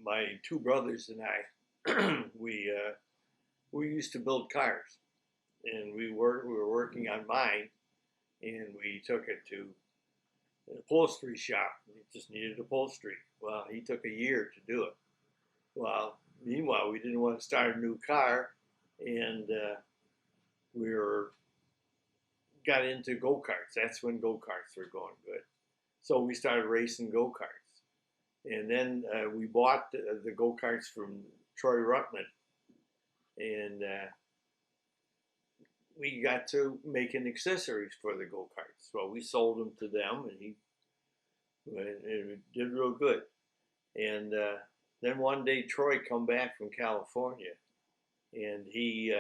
my two brothers and I, we used to build cars, and we were working on mine, and we took it to an upholstery shop. It just needed upholstery. Well, he took a year to do it. Well, meanwhile, we didn't want to start a new car, and we were got into go karts. That's when go karts were going good. So we started racing go karts, and then we bought the go karts from Troy Ruttman, and we got to making accessories for the go karts. So we sold them to them, and it did real good. And then one day Troy come back from California, and he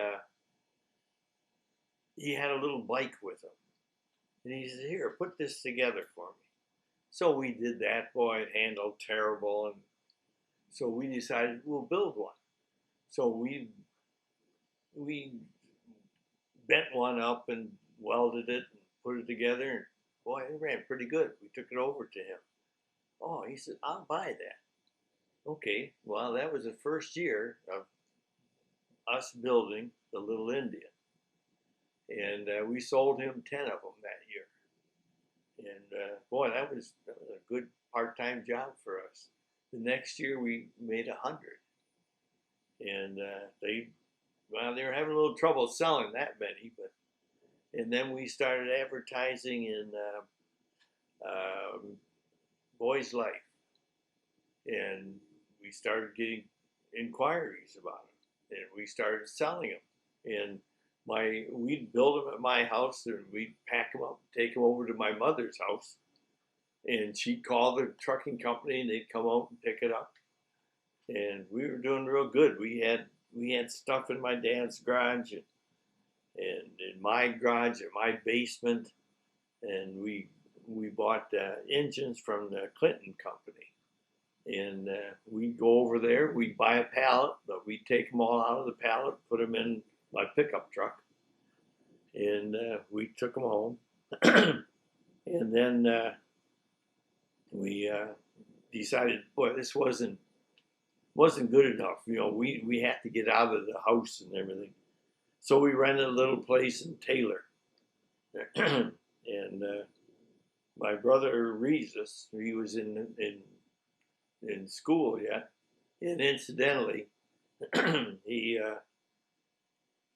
had a little bike with him, and he said, "Here, put this together for me." So we did that. Boy, it handled terrible, and so we decided we'll build one. So we bent one up and welded it and put it together, and boy, it ran pretty good. We took it over to him. Oh, he said, "I'll buy that." Okay, well, that was the first year of us building the Little Indian, and we sold him 10 of them that year. And boy, that was a good part-time job for us. The next year we made 100, and they were having a little trouble selling that many, but and then we started advertising in Boys Life, and we started getting inquiries about them, and we started selling them. And we'd build them at my house, and we'd pack them up, take them over to my mother's house, and she'd call the trucking company, and they'd come out and pick it up. And we were doing real good. We had stuff in my dad's garage, and in my garage, in my basement, and we bought engines from the Clinton company. And we'd go over there, we'd buy a pallet, but we'd take them all out of the pallet, put them in my pickup truck, and we took them home. And then we decided, boy, this wasn't good enough. You know, we had to get out of the house and everything. So we rented a little place in Taylor. And my brother Regis, he was in school yet, and incidentally,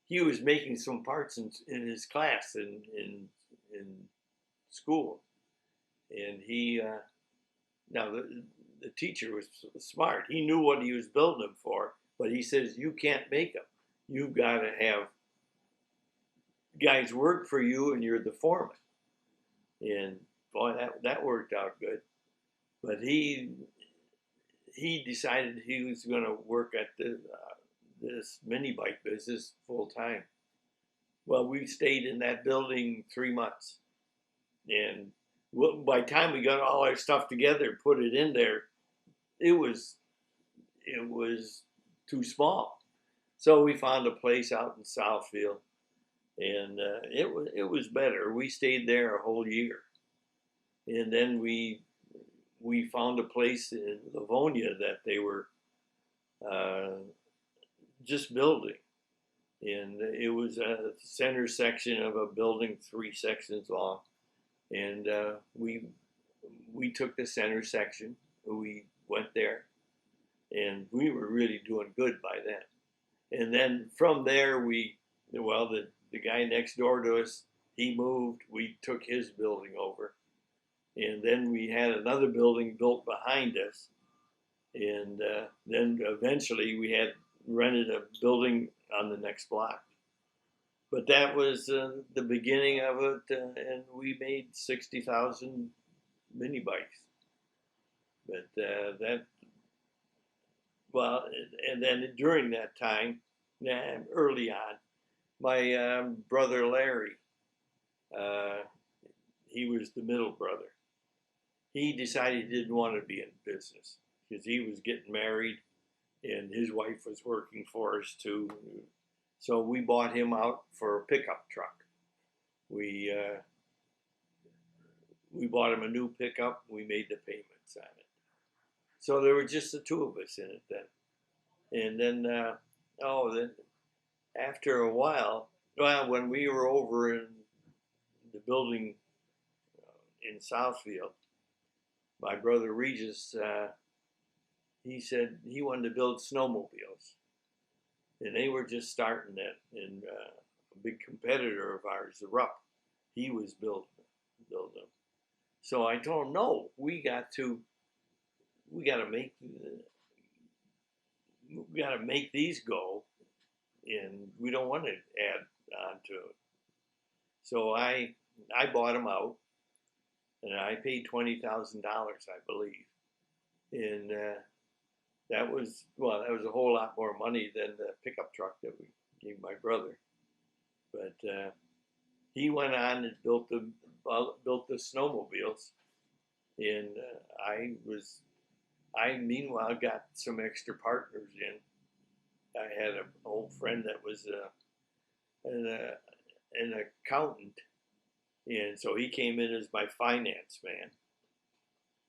he was making some parts in his class in school, and he now the teacher was smart. He knew what he was building them for, but he says, "You can't make them. You've got to have guys work for you, and you're the foreman." And boy, that worked out good. But he decided he was going to work at this mini bike business full time. Well, we stayed in that building 3 months, and by the time we got all our stuff together, put it in there, it was too small. So we found a place out in Southfield, and it was better. We stayed there a whole year, and then we found a place in Livonia that they were just building, and it was a center section of a building, 3 sections long, and we took the center section. We went there, and we were really doing good by then. And then from there, the guy next door to us, he moved. We took his building over, and then we had another building built behind us, and then eventually we had rented a building on the next block. But that was the beginning of it, and we made 60,000 mini bikes. But and then during that time, early on, my brother Larry, he was the middle brother. He decided he didn't want to be in business because he was getting married, and his wife was working for us too. So we bought him out for a pickup truck. We bought him a new pickup. We made the payments on it, So there were just the two of us in it then. And then, then after a while, well, when we were over in the building in Southfield, my brother Regis, he said he wanted to build snowmobiles. And they were just starting that. And a big competitor of ours, the Rupp, he was building them. So I told him, no, we got to make these go, and we don't want to add on to it. So I bought them out, and I paid $20,000, I believe, and that was a whole lot more money than the pickup truck that we gave my brother. But he went on and built the snowmobiles, and I meanwhile got some extra partners in. I had an old friend that was an accountant, and so he came in as my finance man.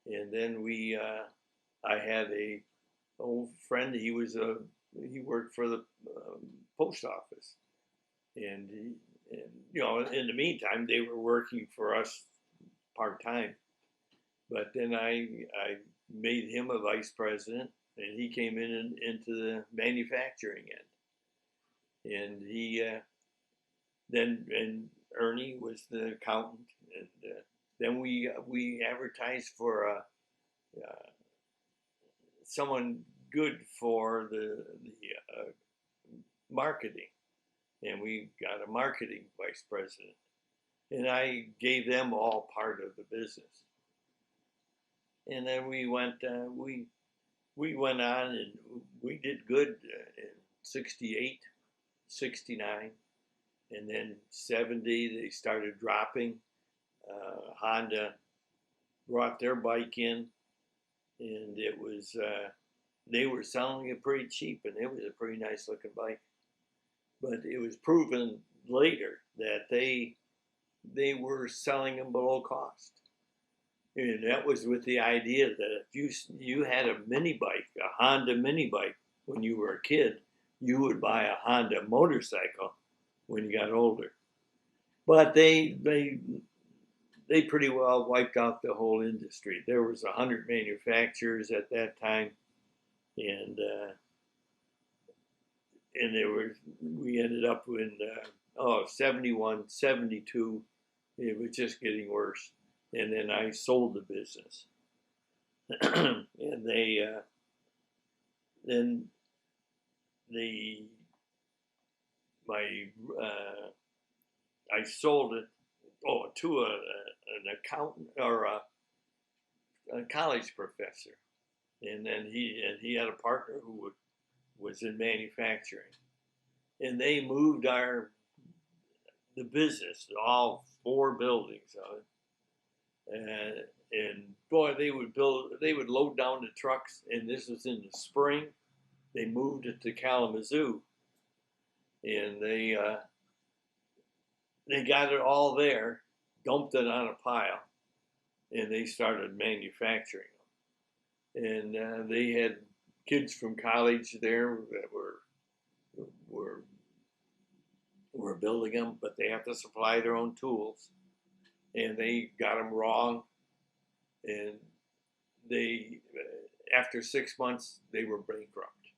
And then I had a old friend. He worked for the post office, and in the meantime they were working for us part time. But then I made him a vice president, and he came into the manufacturing end. And he and Ernie was the accountant, and then we advertised for someone good for the marketing, and we got a marketing vice president, and I gave them all part of the business. And then we went on, and we did good in 68, 69, and then 70 they started dropping. Honda brought their bike in, and it was they were selling it pretty cheap, and it was a pretty nice looking bike. But it was proven later that they were selling them below cost. And that was with the idea that if you had a mini bike, a Honda mini bike, when you were a kid, you would buy a Honda motorcycle when you got older. But they pretty well wiped out the whole industry. There was 100 manufacturers at that time, and we ended up in 71, 72. It was just getting worse. And then I sold the business, and I sold it to an accountant or a college professor, and then he had a partner who was in manufacturing, and they moved the business, all 4 buildings of it. And boy, they would load down the trucks, and this was in the spring. They moved it to Kalamazoo, and they got it all there, dumped it on a pile, and they started manufacturing them. And they had kids from college there that were building them, but they have to supply their own tools. And they got them wrong, and after 6 months, they were bankrupt.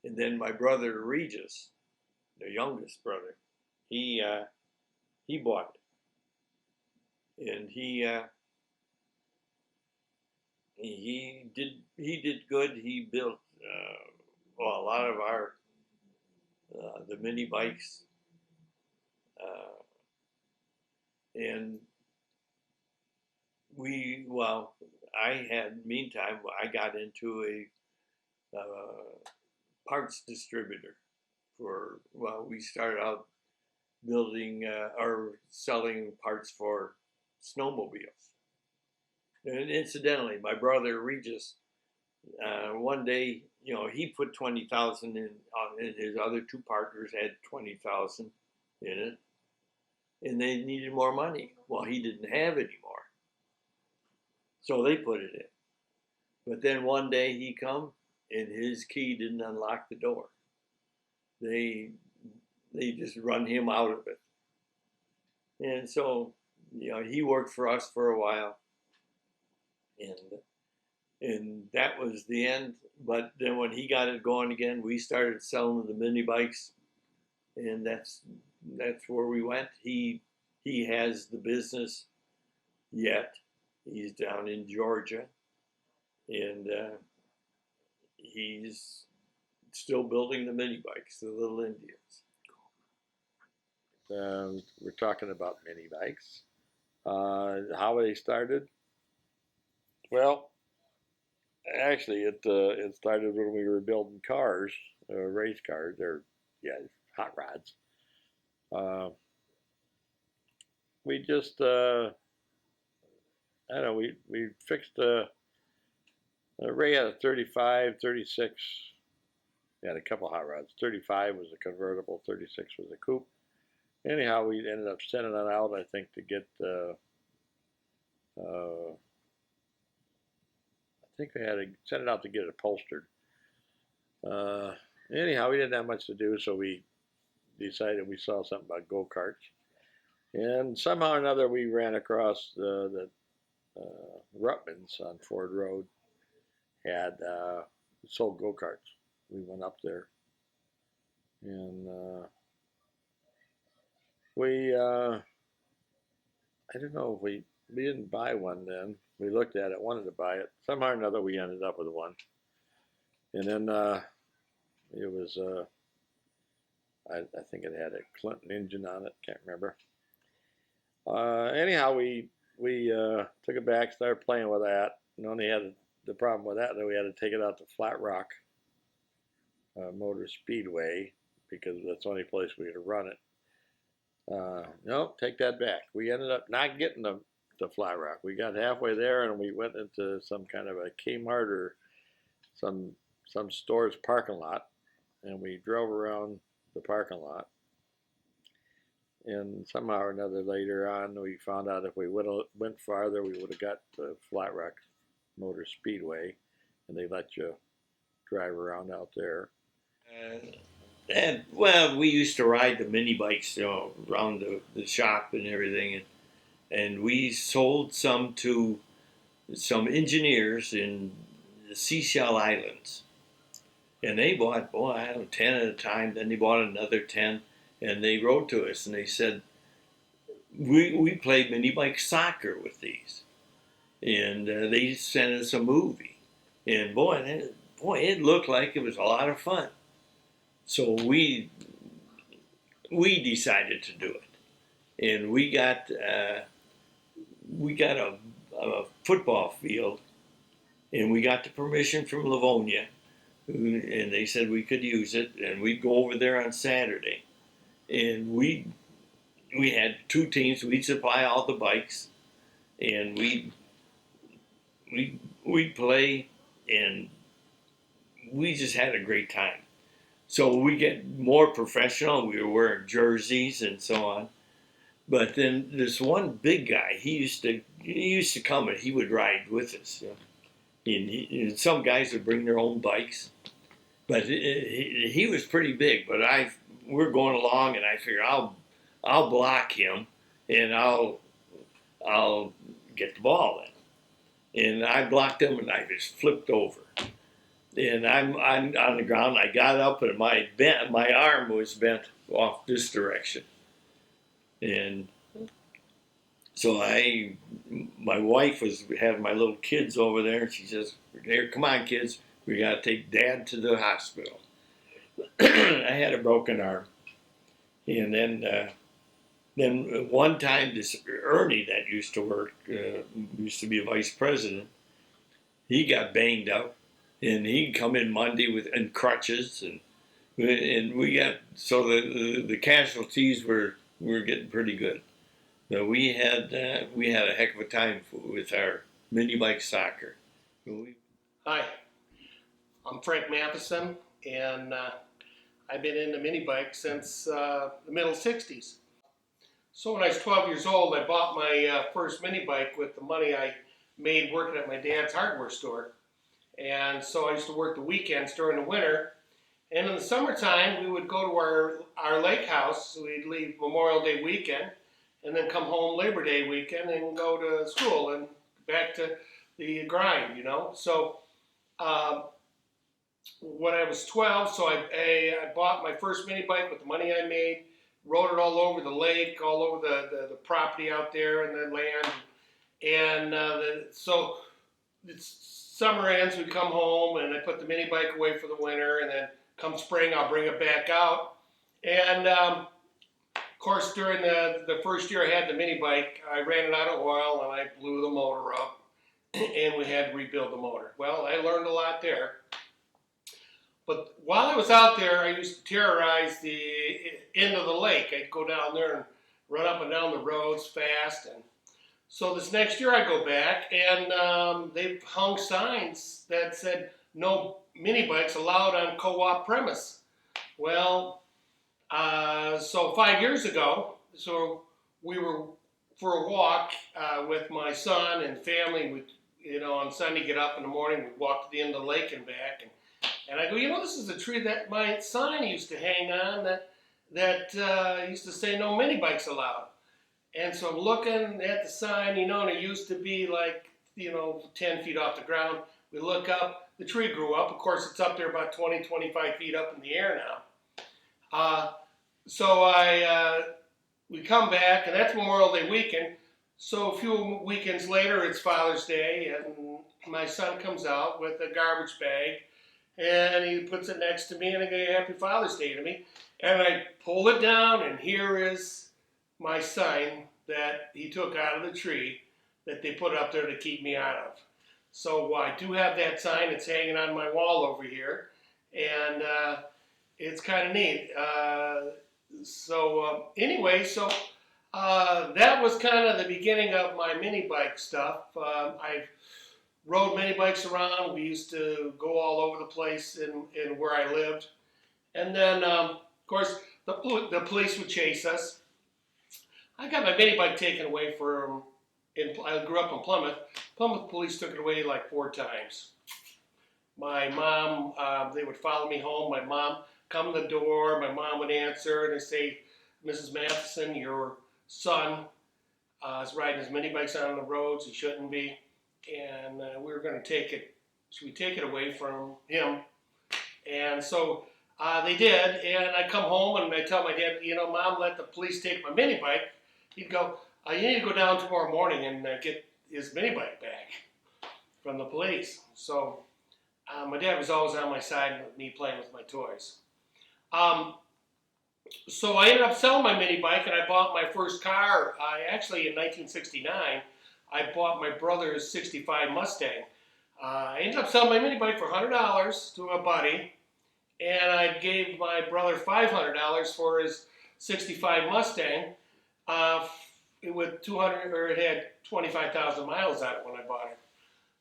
And then my brother Regis, the youngest brother, he bought it, and he did good. He built a lot of our the mini bikes. And meantime, I got into a parts distributor we started out building or selling parts for snowmobiles. And incidentally, my brother Regis, one day, he put 20,000 in, and his other 2 partners had 20,000 in it. And they needed more money. Well, he didn't have any more, so they put it in. But then one day he come and his key didn't unlock the door. They they just run him out of it. And so, he worked for us for a while, and that was the end. But then when he got it going again, we started selling the mini bikes, and that's where we went. He has the business yet. He's down in Georgia, and he's still building the mini bikes, the Little Indians. We're talking about mini bikes. How they started? Well, actually, it started when we were building cars, race cars, or yeah, hot rods. Uh, we just I don't know. We fixed Ray had a 35, 36. We had a couple hot rods. 35 was a convertible. 36 was a coupe. Anyhow, we ended up sending it out. I think to get. I think we had to send it out to get it upholstered. Anyhow, we didn't have much to do, so we decided we saw something about go karts, and somehow or another we ran across the Rutmans on Ford Road had sold go karts. We went up there, and we I don't know if we didn't buy one then. We looked at it, wanted to buy it. Somehow or another, we ended up with one, and then it was I think it had a Clinton engine on it. Can't remember. Anyhow, we took it back, started playing with that, and only had the problem with that that we had to take it out to Flat Rock Motor Speedway because that's the only place we could run it. No, take that back. We ended up not getting to Flat Rock. We got halfway there and we went into some kind of a Kmart or some store's parking lot, and we drove around the parking lot. And somehow or another later on, we found out if we would have went farther, we would have got to Flat Rock Motor Speedway, and they let you drive around out there. And well, we used to ride the mini bikes, around the shop and everything, and we sold some to some engineers in the Seychelles Islands, and they bought, boy, I don't know, 10 at a time. Then they bought another 10, and they wrote to us and they said, we played mini bike soccer with these, and they sent us a movie, and boy, it looked like it was a lot of fun. So we decided to do it, and we got a football field, and we got the permission from Livonia, and they said we could use it, and we'd go over there on Saturday, and we had two teams. We'd supply all the bikes, and we'd play, and we just had a great time. So we get more professional. We were wearing jerseys and so on. But then this one big guy, he used to come and he would ride with us. And some guys would bring their own bikes, but he was pretty big. But we're going along, and I figure I'll block him, and I'll get the ball in. And I blocked him, and I just flipped over. And I'm on the ground. I got up, and my arm was bent off this direction. And so my wife was having my little kids over there, and she says, "Here, come on, kids, we got to take Dad to the hospital." I had a broken arm, and then one time this Ernie that used to work, used to be a vice president, he got banged up, and he'd come in Monday in crutches, and we got, so the casualties were getting pretty good. But we had a heck of a time with our mini bike soccer. Hi, I'm Frank Matheson, and I've been into mini bikes since the middle 60s. So when I was 12 years old, I bought my first mini bike with the money I made working at my dad's hardware store. And so I used to work the weekends during the winter. And in the summertime, we would go to our lake house. We'd leave Memorial Day weekend and then come home Labor Day weekend and go to school and back to the grind, you know. So when I was 12, so I bought my first mini bike with the money I made, rode it all over the lake, all over the property out there and the land. And so it's summer ends, we come home and I put the mini bike away for the winter, and then come spring I'll bring it back out. And of course during the first year I had the mini bike, I ran it out of oil and I blew the motor up and we had to rebuild the motor. Well, I learned a lot there. But while I was out there, I used to terrorize the end of the lake. I'd go down there and run up and down the roads fast. And so this next year I go back, and they hung signs that said no mini bikes allowed on co-op premise. Well, so 5 years ago, so we were for a walk with my son and family. We, you know, on Sunday get up in the morning, we walk to the end of the lake and back. And I go, you know, this is a tree that my sign used to hang on that used to say no mini bikes allowed. And so I'm looking at the sign, you know, and it used to be like, you know, 10 feet off the ground. We look up, the tree grew up. Of course, it's up there about 20, 25 feet up in the air now. So we come back, and that's Memorial Day weekend. So a few weekends later, it's Father's Day, and my son comes out with a garbage bag, and he puts it next to me, and I go, Happy Father's Day to me. And I pull it down, and here is my sign that he took out of the tree that they put up there to keep me out of. So I do have that sign. It's hanging on my wall over here, and it's kind of neat. Anyway, that was kind of the beginning of my mini bike stuff. I rode mini bikes around. We used to go all over the place in where I lived. And then, of course, the police would chase us. I got my mini bike taken away I grew up in Plymouth. Plymouth police took it away like 4 times. My mom, they would follow me home. My mom come to the door. My mom would answer, and they say, Mrs. Matheson, your son is riding his mini bikes out on the roads. He shouldn't be. And we were going to take it. So we take it away from him. And so they did. And I come home and I tell my dad, you know, Mom, let the police take my mini bike. He'd go, you need to go down tomorrow morning and get his mini bike back from the police. So my dad was always on my side with me playing with my toys. So I ended up selling my mini bike, and I bought my first car. Actually, in 1969, I bought my brother's 65 Mustang. I ended up selling my mini bike for $100 to a buddy, and I gave my brother $500 for his 65 Mustang. It had 25,000 miles on it when I bought it.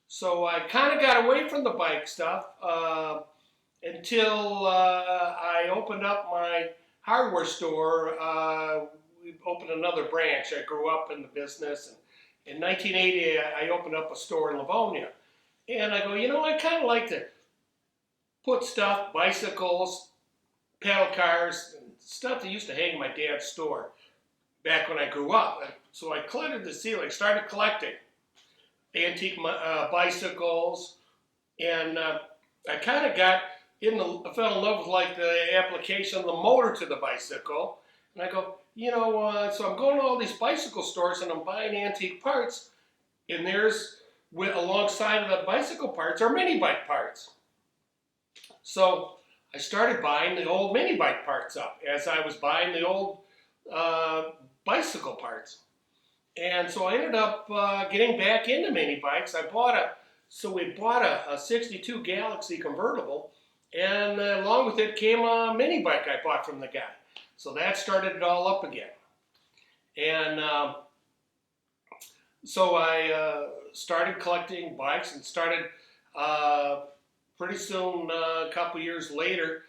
So I kind of got away from the bike stuff until I opened up my hardware store. We opened another branch. I grew up in the business, and in 1980 I opened up a store in Livonia. And I go, you know, I kind of like to put stuff, bicycles, pedal cars, and stuff that used to hang in my dad's store back when I grew up. So I cluttered the ceiling, started collecting antique bicycles, and I kind of fell in love with like the application of the motor to the bicycle. And I go, you know, so I'm going to all these bicycle stores and I'm buying antique parts, and there's, alongside of the bicycle parts are mini bike parts. So I started buying the old mini bike parts up as I was buying the old bicycle parts. And so I ended up getting back into mini bikes. We bought a 62 Galaxy convertible, and along with it came a mini bike I bought from the guy. So that started it all up again. And so I started collecting bikes and started pretty soon, a couple years later,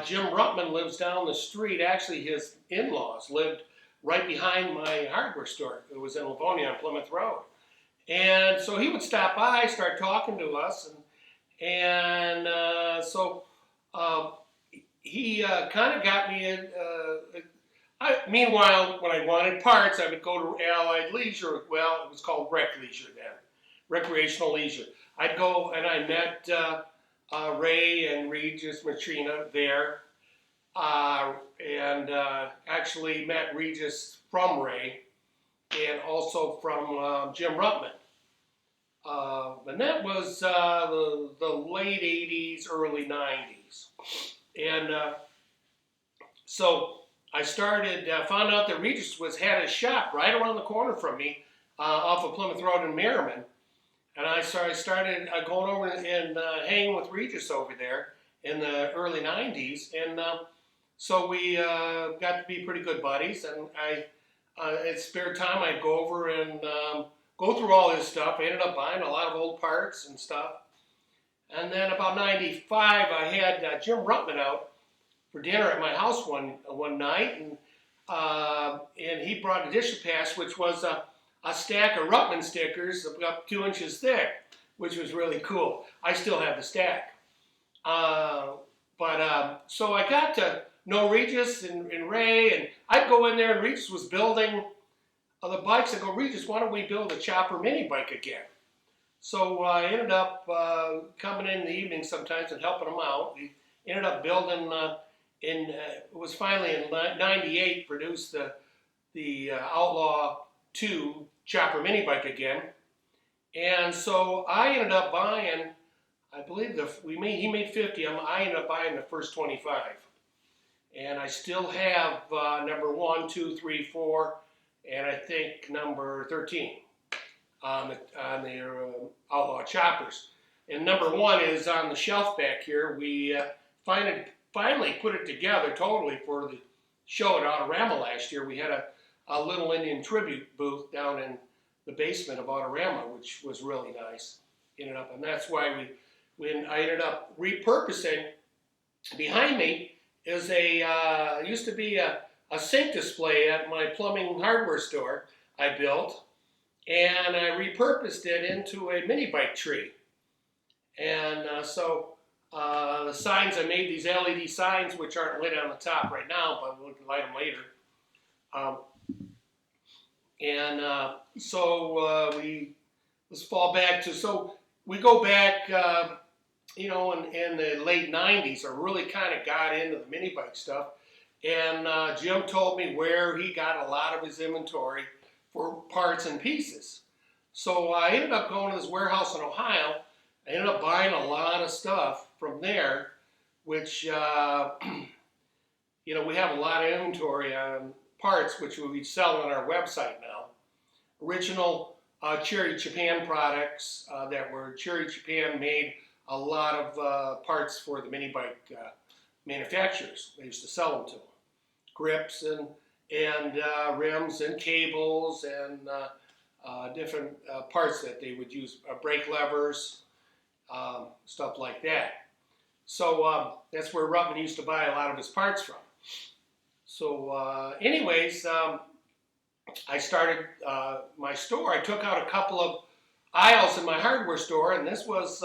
Jim Ruttman lives down the street. Actually, his in-laws lived right behind my hardware store. It was in Livonia on Plymouth Road. And so he would stop by, start talking to us, And so he kind of got me in. Meanwhile, when I wanted parts, I would go to Allied Leisure. Well, it was called Rec Leisure then, recreational leisure. I'd go and I met Ray and Regis Matrina there, and actually met Regis from Ray and also from Jim Ruttman. And that was the late 80s, early 90s. And so I started, found out that Regis had a shop right around the corner from me off of Plymouth Road in Merriman. And I started going over and hanging with Regis over there in the early 90s. And so we got to be pretty good buddies. And in spare time, I'd go over and go through all his stuff. I ended up buying a lot of old parts and stuff. And then about 95, I had Jim Ruttman out for dinner at my house one night. And he brought a dish pass, which was a stack of Ruttman stickers about 2 inches thick, which was really cool. I still have the stack. So I got to know Regis and Ray, and I'd go in there and Regis was building the bikes. I go, Regis, why don't we build a chopper mini bike again? So I ended up coming in the evening sometimes and helping them out. We ended up building, it was finally in 98, produced the Outlaw 2 chopper mini bike again. And so I ended up buying, I believe he made 50, I ended up buying the first 25. And I still have number 1, 2, 3, 4, and I think number 13 on the Outlaw choppers. And number 1 is on the shelf back here. We finally put it together totally for the show at Autorama last year. We had a Lil Indian tribute booth down in the basement of Autorama, which was really nice. And that's why I ended up repurposing. Behind me is used to be a sink display at my plumbing hardware store I built, and I repurposed it into a mini bike tree. And so the signs, I made these LED signs, which aren't lit on the top right now, but we'll light them later. Let's fall back to, so we go back, in the late 90s, I really kind of got into the mini bike stuff. And Jim told me where he got a lot of his inventory for parts and pieces. So I ended up going to this warehouse in Ohio. I ended up buying a lot of stuff from there, which, we have a lot of inventory on parts, which we'll be selling on our website now. Original Cherry Japan products that were Cherry Japan made a lot of parts for the mini bike manufacturers. They used to sell them to them. Grips and rims and cables and different parts that they would use, brake levers, stuff like that. So that's where Ruttman used to buy a lot of his parts from. So anyways, I started my store. I took out a couple of aisles in my hardware store, and this was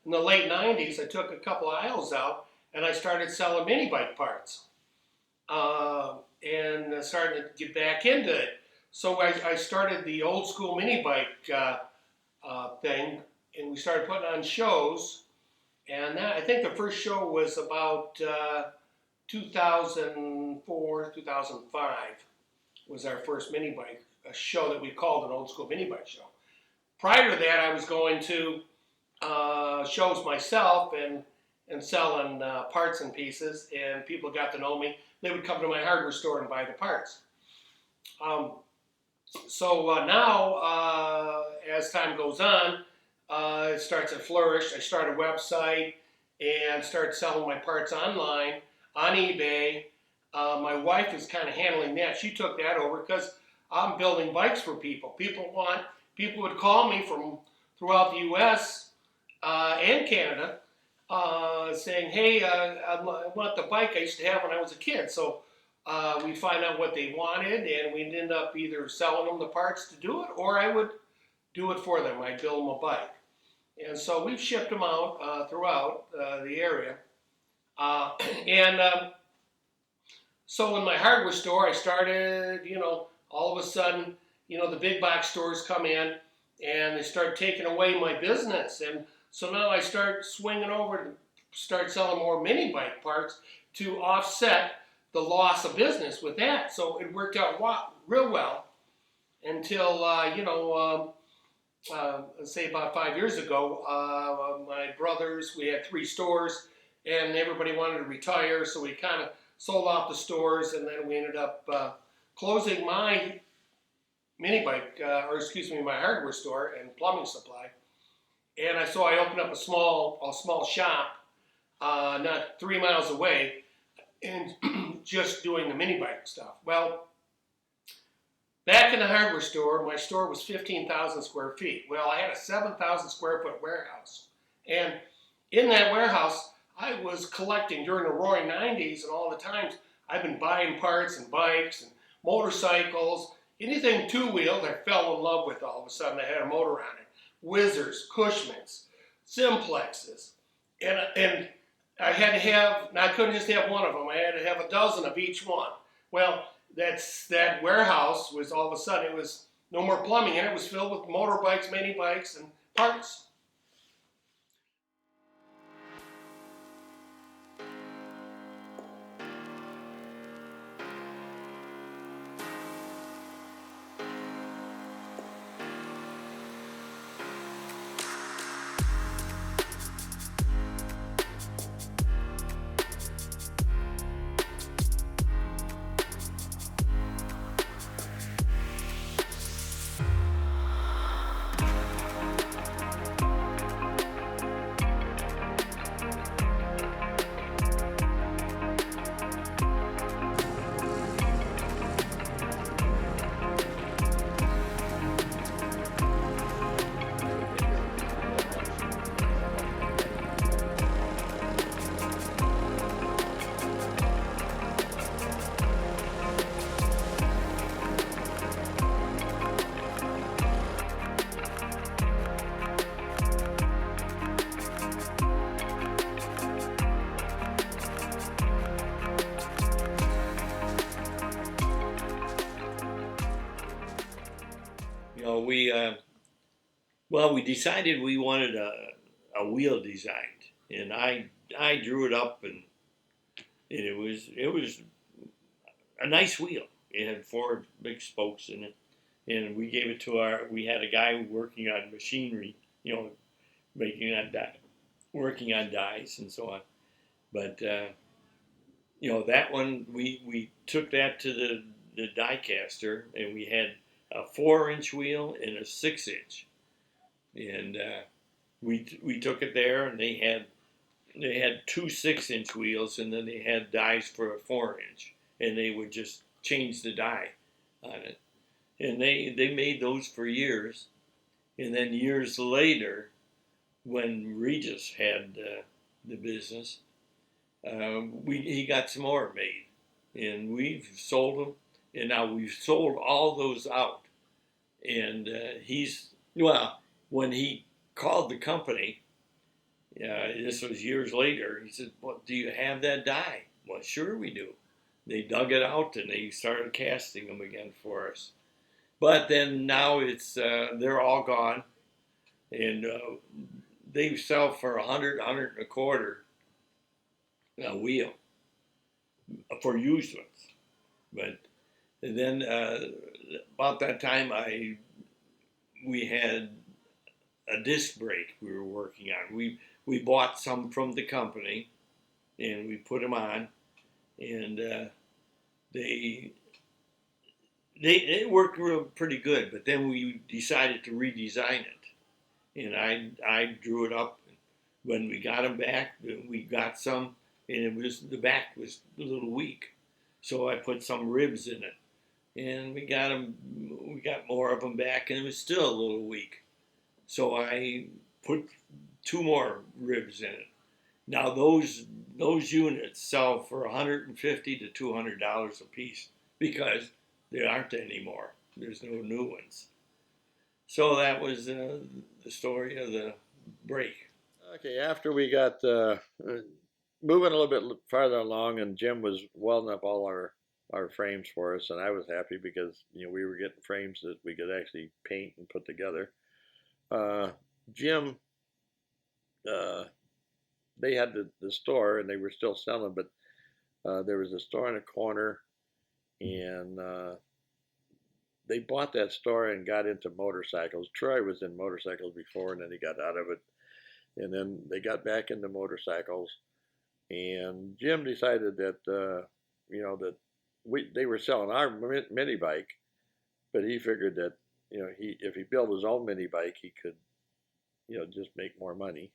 in the late 90s. I took a couple of aisles out, and I started selling mini bike parts. And started to get back into it. So I started the old school mini bike thing, and we started putting on shows. And I think the first show was about 2004, 2005 was our first mini bike show that we called an old school mini bike show. Prior to that, I was going to shows myself and selling parts and pieces, and people got to know me. They would come to my hardware store and buy the parts. Now, as time goes on, it starts to flourish. I start a website and start selling my parts online, on eBay. My wife is kind of handling that. She took that over because I'm building bikes for people. People would call me from throughout the U.S. And Canada, saying, hey, I want the bike I used to have when I was a kid. So we'd find out what they wanted, and we'd end up either selling them the parts to do it, or I would do it for them. I'd build them a bike. And so we've shipped them out throughout the area. Uh, and So in my hardware store, I started, all of a sudden, the big box stores come in and they start taking away my business. And so now I start swinging over to start selling more mini bike parts to offset the loss of business with that. So it worked out real well until, let's say about 5 years ago, my brothers, we had 3 stores and everybody wanted to retire. So we kind of sold off the stores, and then we ended up closing my my hardware store and plumbing supply. And so I opened up a small shop, not 3 miles away, and just doing the mini bike stuff. Well, back in the hardware store, my store was 15,000 square feet. Well, I had a 7,000 square foot warehouse, and in that warehouse, I was collecting during the roaring 90s and all the times I've been buying parts and bikes and motorcycles, anything two-wheeled I fell in love with all of a sudden. I had a motor on it. Whizzers, Cushmans, Simplexes. And I had to have, I couldn't just have one of them. I had to have a dozen of each one. Well, that warehouse was all of a sudden, it was no more plumbing, and it was filled with motorbikes, mini bikes, and parts. We decided we wanted a wheel designed, and I drew it up, and it was a nice wheel. It had 4 big spokes in it, and we gave it to we had a guy working on machinery, making on working on dies and so on. But that one we took that to the die caster, and we had a 4-inch wheel and a 6-inch, and we took it there, and they had 2 6-inch wheels, and then they had dies for a 4-inch, and they would just change the die on it, and they made those for years, and then years later, when Regis had the business, he got some more made, and we've sold them, and now we've sold all those out, and when he called the company, this was years later, he said, "Well, do you have that die?" Well, sure we do. They dug it out and they started casting them again for us. But then now they're all gone, and they sell for $100 and a quarter a wheel for used ones. But then about that time, we had a disc brake we were working on. We bought some from the company, and we put them on, and they worked pretty good. But then we decided to redesign it, and I drew it up. When we got them back, we got some, and the back was a little weak, so I put some ribs in it, and we got more of them back, and it was still a little weak. So I put 2 more ribs in it. Now those units sell for $150 to $200 a piece because there aren't any more. There's no new ones. So that was the story of the break. Okay, after we got moving a little bit farther along, and Jim was welding up all our frames for us, and I was happy because we were getting frames that we could actually paint and put together. Jim, uh, they had the store, and they were still selling, but there was a store in a corner, and they bought that store and got into motorcycles. Troy was in motorcycles before, and then he got out of it, and then they got back into motorcycles. And Jim decided that that they were selling our mini bike, but he figured that if he built his own mini bike, he could just make more money.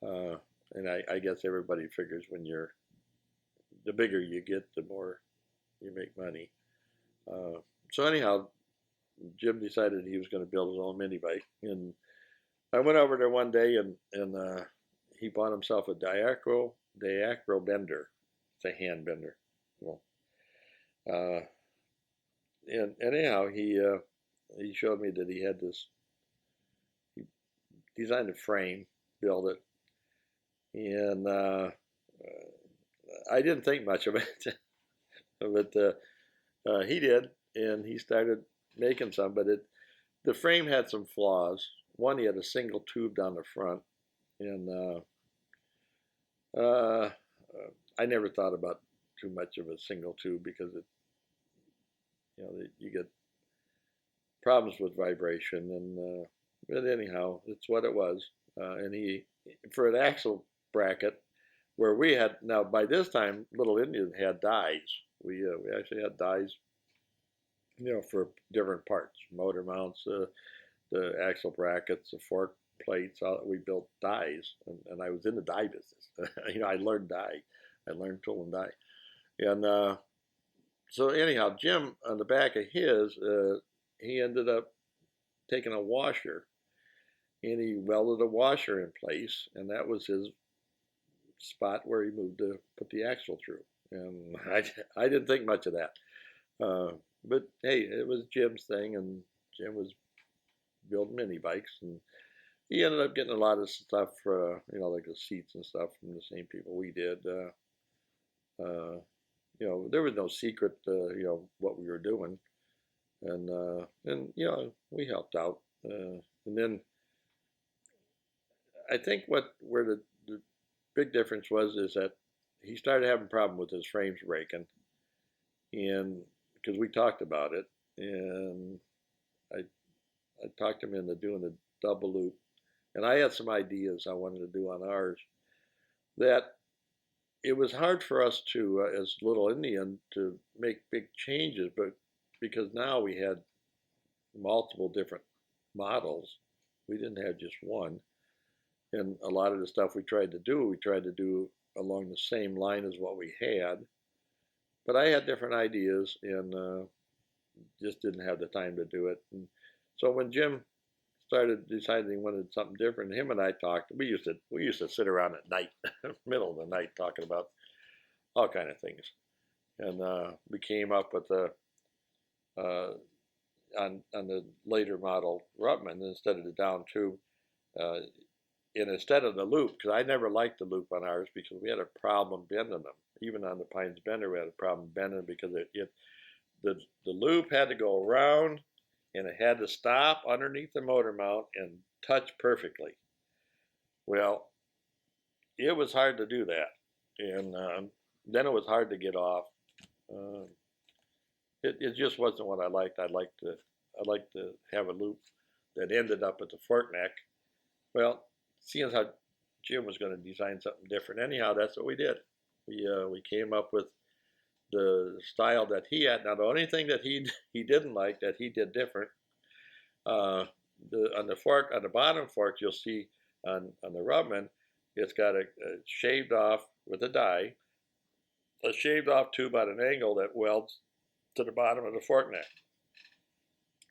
And I guess everybody figures the bigger you get, the more you make money. So anyhow, Jim decided he was going to build his own mini bike, and I went over there one day, and he bought himself a diacro bender. It's a hand bender. Well, uh, and anyhow, he showed me that he had this. He designed a frame, built it, and I didn't think much of it, but he did, and he started making some. But the frame had some flaws. One, he had a single tube down the front, and I never thought about too much of a single tube because you get problems with vibration, and but anyhow, it's what it was. And he, for an axle bracket, where we had, now by this time, Little Indian had dies. We actually had dies, for different parts, motor mounts, the axle brackets, the fork plates. We built dies, and I was in the die business. I learned die. I learned tool and die, and so anyhow, Jim on the back of his, he ended up taking a washer, and he welded a washer in place, and that was his spot where he moved to put the axle through. And I didn't think much of that, but hey, it was Jim's thing, and Jim was building mini bikes, and he ended up getting a lot of stuff, like the seats and stuff from the same people we did. There was no secret, what we were doing, and we helped out, and then I think where the big difference was is that he started having a problem with his frames breaking, and because we talked about it, and I I talked him into doing the double loop, and I had some ideas I wanted to do on ours that it was hard for us to, as Little Indian, to make big changes, but because now we had multiple different models, we didn't have just one. And a lot of the stuff we tried to do along the same line as what we had. But I had different ideas, and just didn't have the time to do it. And so when Jim started deciding he wanted something different, him and I talked. We used to sit around at night, middle of the night, talking about all kind of things, and we came up with uh, on the later model Rutman, instead of the down tube, uh, and instead of the loop, because I never liked the loop on ours because we had a problem bending them. Even on the Pines Bender, we had a problem bending because the loop had to go around, and it had to stop underneath the motor mount and touch perfectly. Well, it was hard to do that, and then it was hard to get off. Uh, it just wasn't what I liked. I'd like to have a loop that ended up at the fork neck. Well, seeing how Jim was going to design something different, anyhow, that's what we did. We came up with the style that he had. Now, the only thing that he didn't like that he did different, on the bottom fork, you'll see on the Rubman, it's got a shaved off with a die, a shaved off tube at an angle that welds to the bottom of the fork neck.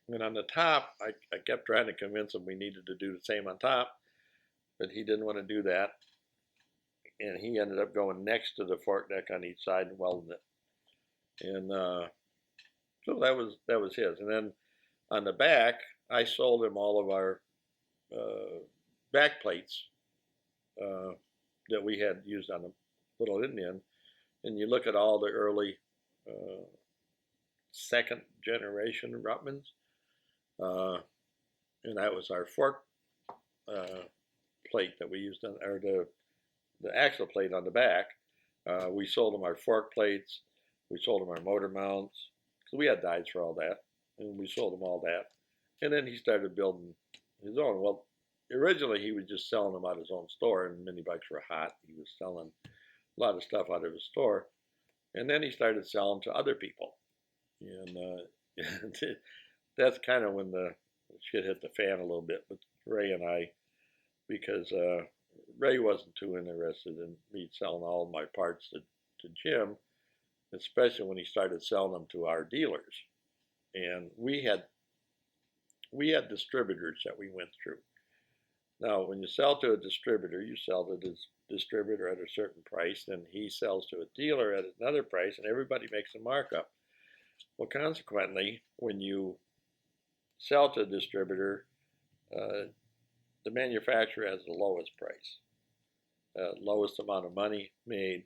And on the top, I kept trying to convince him we needed to do the same on top, but he didn't want to do that. And he ended up going next to the fork neck on each side and welding it. And so that was his. And then on the back, I sold him all of our back plates that we had used on the Little Indian, and you look at all the early second generation Ruttmans, and that was our fork plate that we used on, or the axle plate on the back. We sold them our fork plates. We sold them our motor mounts. So we had dies for all that, and we sold them all that. And then he started building his own. Well, originally he was just selling them out of his own store, and mini bikes were hot. He was selling a lot of stuff out of his store. And then he started selling to other people. And that's kind of when the shit hit the fan a little bit with Ray and I, because Ray wasn't too interested in me selling all my parts to Jim, especially when he started selling them to our dealers. And we had distributors that we went through. Now, when you sell to a distributor, you sell to this distributor at a certain price, then he sells to a dealer at another price, and everybody makes a markup. Well, consequently, when you sell to a distributor, the manufacturer has the lowest price, lowest amount of money made.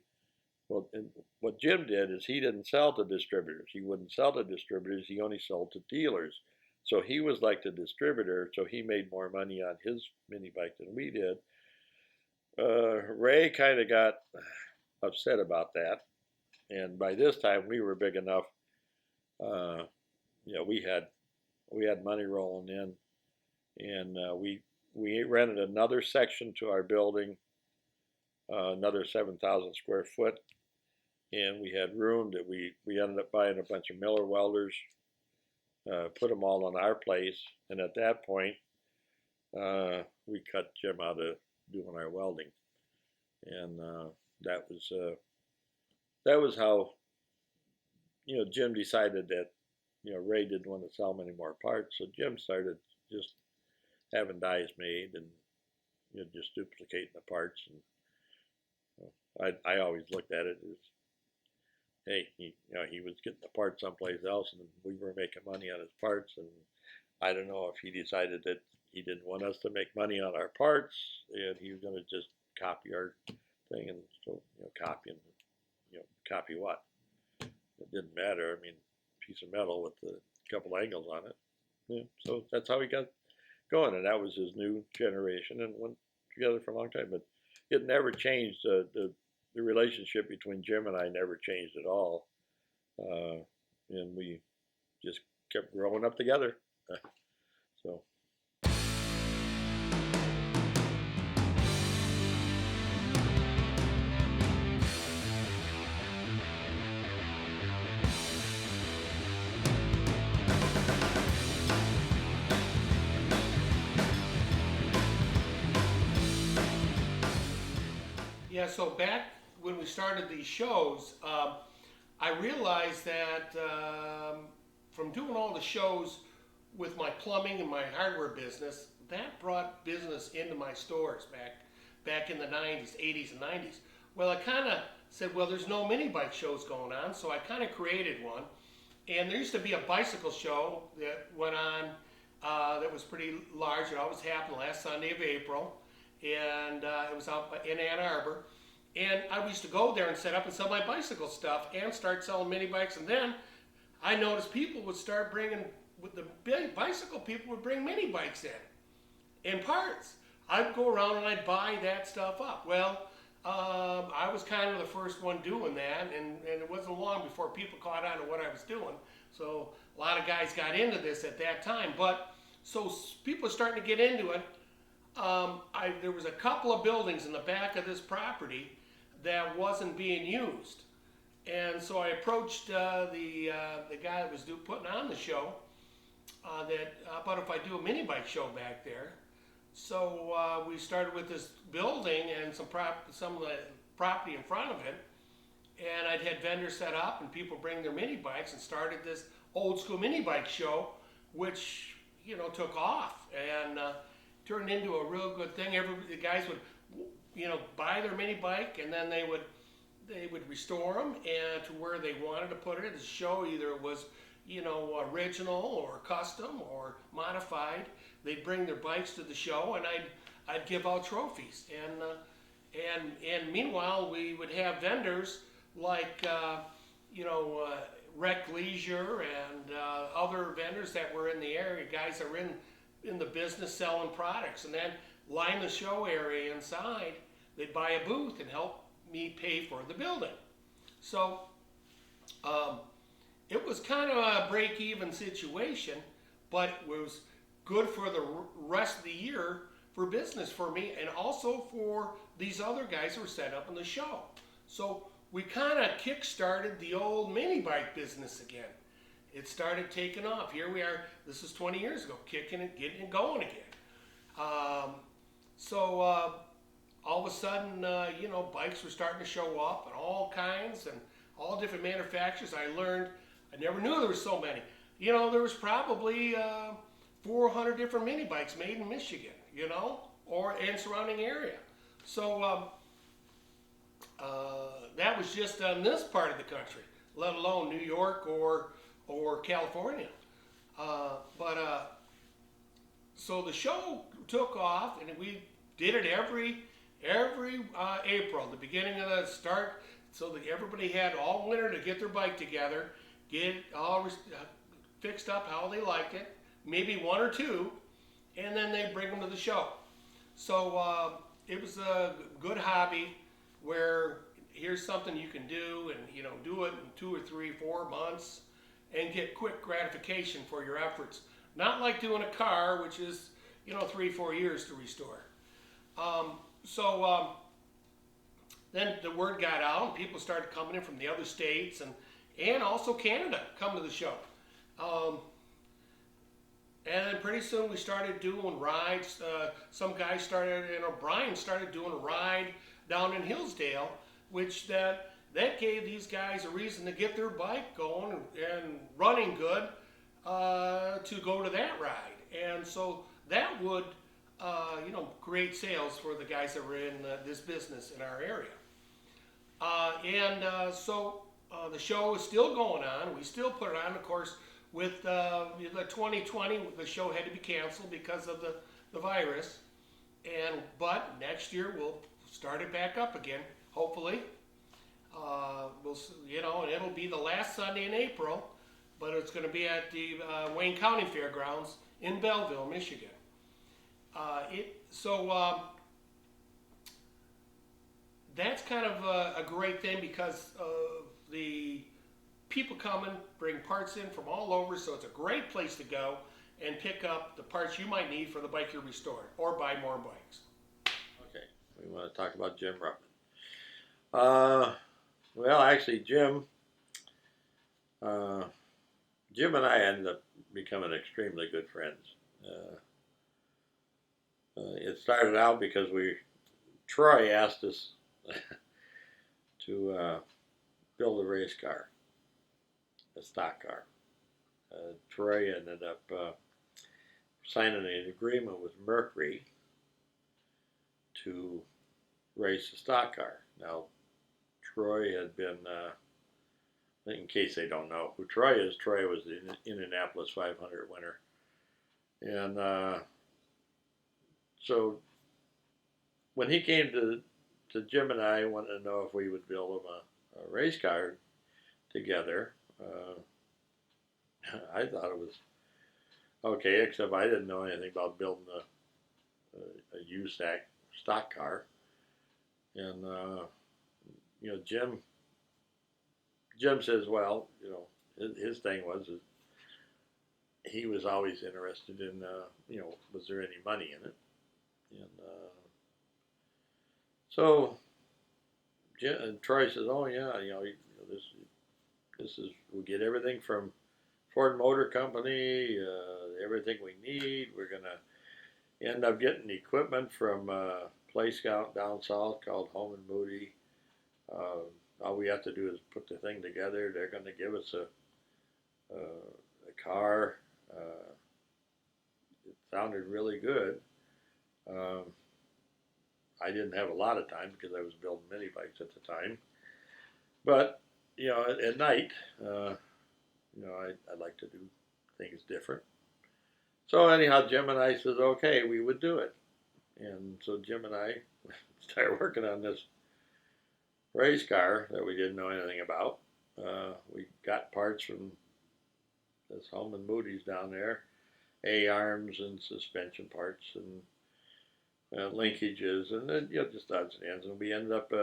Well, and what Jim did is he didn't sell to distributors. He wouldn't sell to distributors. He only sold to dealers. So he was like the distributor, so he made more money on his mini bike than we did. Ray kind of got upset about that. And by this time, we were big enough. We had money rolling in, and we rented another section to our building, another 7,000 square foot, and we had room that we ended up buying a bunch of Miller welders, put them all on our place, and at that point, we cut Jim out of doing our welding, and that was how Jim decided that Ray didn't want to sell him any more parts, so Jim started just having dies made and just duplicating the parts. And I always looked at it as, hey, he was getting the parts someplace else, and we were making money on his parts. And I don't know if he decided that he didn't want us to make money on our parts, and he was going to just copy our thing, and so copy what? It didn't matter. I mean, piece of metal with a couple angles on it. Yeah, so that's how he got going, and that was his new generation, and went together for a long time. But it never changed. The relationship between Jim and I never changed at all, and we just kept growing up together. So. Yeah, so back when we started these shows, I realized that from doing all the shows with my plumbing and my hardware business, that brought business into my stores back in the 90s, 80s and 90s. Well, I kind of said, well, there's no mini bike shows going on, so I kind of created one. And there used to be a bicycle show that went on that was pretty large. It always happened last Sunday of April. And it was out in Ann Arbor, and I used to go there and set up and sell my bicycle stuff and start selling mini bikes. And then I noticed people would start bringing, with the big bicycle people would bring mini bikes in and parts. I'd go around and I'd buy that stuff up. Well, I was kind of the first one doing that, and it wasn't long before people caught on to what I was doing. So a lot of guys got into this at that time, but so people are starting to get into it. There was a couple of buildings in the back of this property that wasn't being used, and so I approached the guy that was putting on the show. How about if I do a mini bike show back there? So we started with this building and some of the property in front of it, and I'd had vendors set up and people bring their mini bikes, and started this old school mini bike show, which took off and turned into a real good thing. The guys would, buy their mini bike, and then they would restore them and to where they wanted to put it at the show. Either it was, original or custom or modified. They'd bring their bikes to the show, and I'd give out trophies, and meanwhile we would have vendors like Rec Leisure and other vendors that were in the area, guys that were in the business selling products, and then line the show area inside. They'd buy a booth and help me pay for the building. So it was kind of a break-even situation, but it was good for the rest of the year for business for me, and also for these other guys who were set up in the show. So we kind of kick-started the old mini bike business again. It started taking off. Here we are. This is 20 years ago, kicking it, getting it going again. All of a sudden, bikes were starting to show up, and all kinds, and all different manufacturers. I learned, I never knew there were so many. There was probably 400 different mini bikes made in Michigan, and surrounding area. So that was just on this part of the country, let alone New York or California. So the show took off, and we did it every April, the beginning of the start, so that everybody had all winter to get their bike together, get it all fixed up how they liked it, maybe one or two, and then they'd bring them to the show. So it was a good hobby where here's something you can do, and do it in 2 or 3, 4 months, and get quick gratification for your efforts. Not like doing a car, which is 3, 4 years to restore. Then the word got out, and people started coming in from the other states and also Canada come to the show. And then pretty soon we started doing rides. Some guys started, Brian started doing a ride down in Hillsdale, which that gave these guys a reason to get their bike going and running good to go to that ride. And so that would create sales for the guys that were in this business in our area. So the show is still going on. We still put it on, of course. With the 2020, the show had to be canceled because of the virus. But next year we'll start it back up again, hopefully. And it'll be the last Sunday in April, but it's going to be at the Wayne County Fairgrounds in Belleville, Michigan. That's kind of a great thing because the people coming bring parts in from all over, so it's a great place to go and pick up the parts you might need for the bike you're restoring, or buy more bikes. Okay, we want to talk about Jim Ruppman. Well, actually, Jim and I ended up becoming extremely good friends. It started out because Troy asked us to build a race car, a stock car. Troy ended up signing an agreement with Mercury to race a stock car. Now, Troy had been, in case they don't know who Troy is, Troy was the Indianapolis 500 winner. And so when he came to Jim and I, wanted to know if we would build him a race car together. I thought it was okay, except I didn't know anything about building a used stock car. And Jim says, well, his thing was that he was always interested in, was there any money in it? And so Troy says, oh yeah, this is, we'll get everything from Ford Motor Company, everything we need. We're gonna end up getting equipment from a place down south called Home and Moody. All we have to do is put the thing together. They're gonna give us a car. It sounded really good. I didn't have a lot of time because I was building mini bikes at the time. But, at night, I like to do things different. So anyhow, Jim and I said, okay, we would do it. And so Jim and I started working on this race car that we didn't know anything about. We got parts from this Holman Moody's down there, A-arms and suspension parts and linkages, and then just odds and ends. And we ended up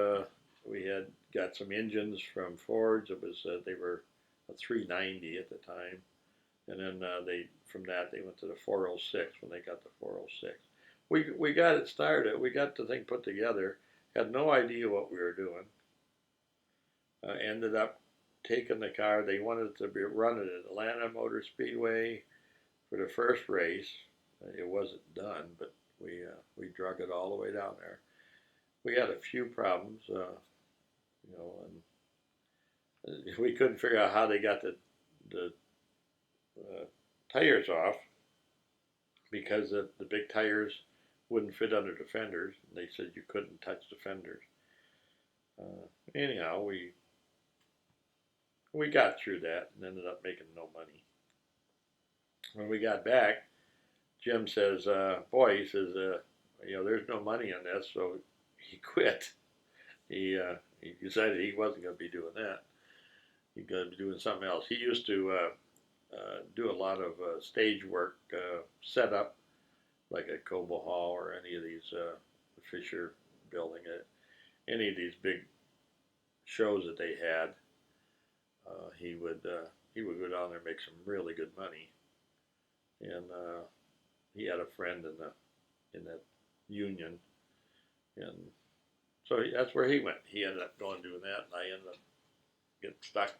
we had got some engines from Ford's. It was they were a 390 at the time, and then they from that they went to the 406 when they got the 406. We got it started. We got the thing put together. Had no idea what we were doing. Ended up taking the car. They wanted to be run it at Atlanta Motor Speedway for the first race. It wasn't done, but we drug it all the way down there. We had a few problems, and we couldn't figure out how they got the tires off because the big tires wouldn't fit under the fenders. They said you couldn't touch the fenders. Anyhow, we got through that and ended up making no money. When we got back, Jim says, boy, he says, there's no money on this, so he quit. He decided he wasn't going to be doing that. He was going to be doing something else. He used to do a lot of stage work, set up, like at Cobo Hall or any of these Fisher building, any of these big shows that they had. He would go down there and make some really good money, and he had a friend in that union, and so that's where he went. He ended up going doing that, and I ended up getting stuck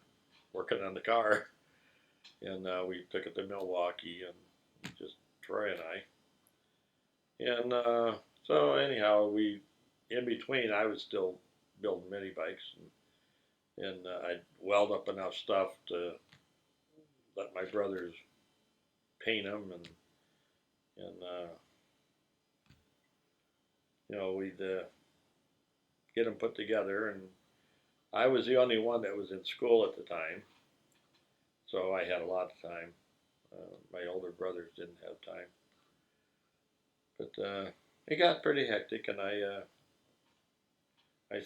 working on the car, and we took it to Milwaukee, and just Troy and I, and so anyhow, in between I was still building mini bikes, and I'd weld up enough stuff to let my brothers paint them, and we'd get them put together. And I was the only one that was in school at the time, so I had a lot of time. My older brothers didn't have time, but it got pretty hectic, and I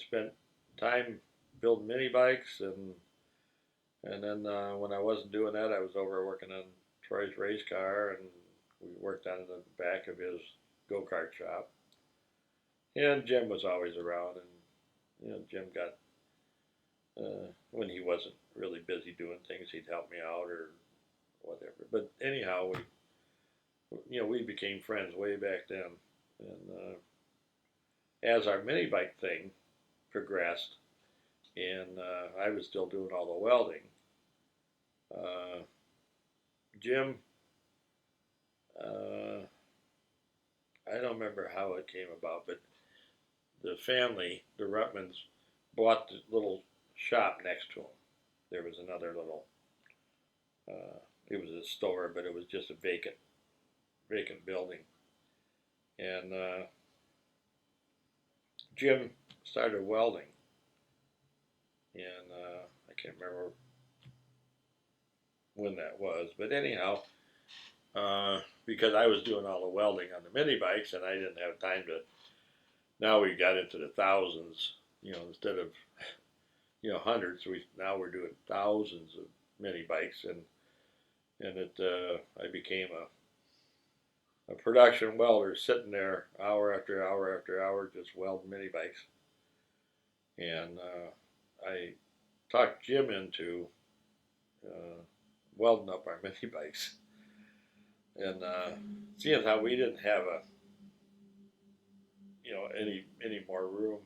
spent time building mini bikes, and then when I wasn't doing that, I was over working on Troy's race car, and we worked on the back of his go-kart shop. And Jim was always around, and Jim got, when he wasn't really busy doing things, he'd help me out or whatever. But anyhow, we became friends way back then. And as our mini bike thing progressed, and I was still doing all the welding, Jim, I don't remember how it came about, but the family, the Rutmans, bought the little shop next to them. There was another little, it was a store, but it was just a vacant building. And Jim started welding, and I can't remember when that was, but anyhow, because I was doing all the welding on the mini bikes, and I didn't have time to. Now we got into the thousands, instead of hundreds. Now we're doing thousands of mini bikes, and I became a production welder, sitting there hour after hour after hour just welding mini bikes, and I talked Jim into welding up our mini bikes, and seeing how we didn't have any more room.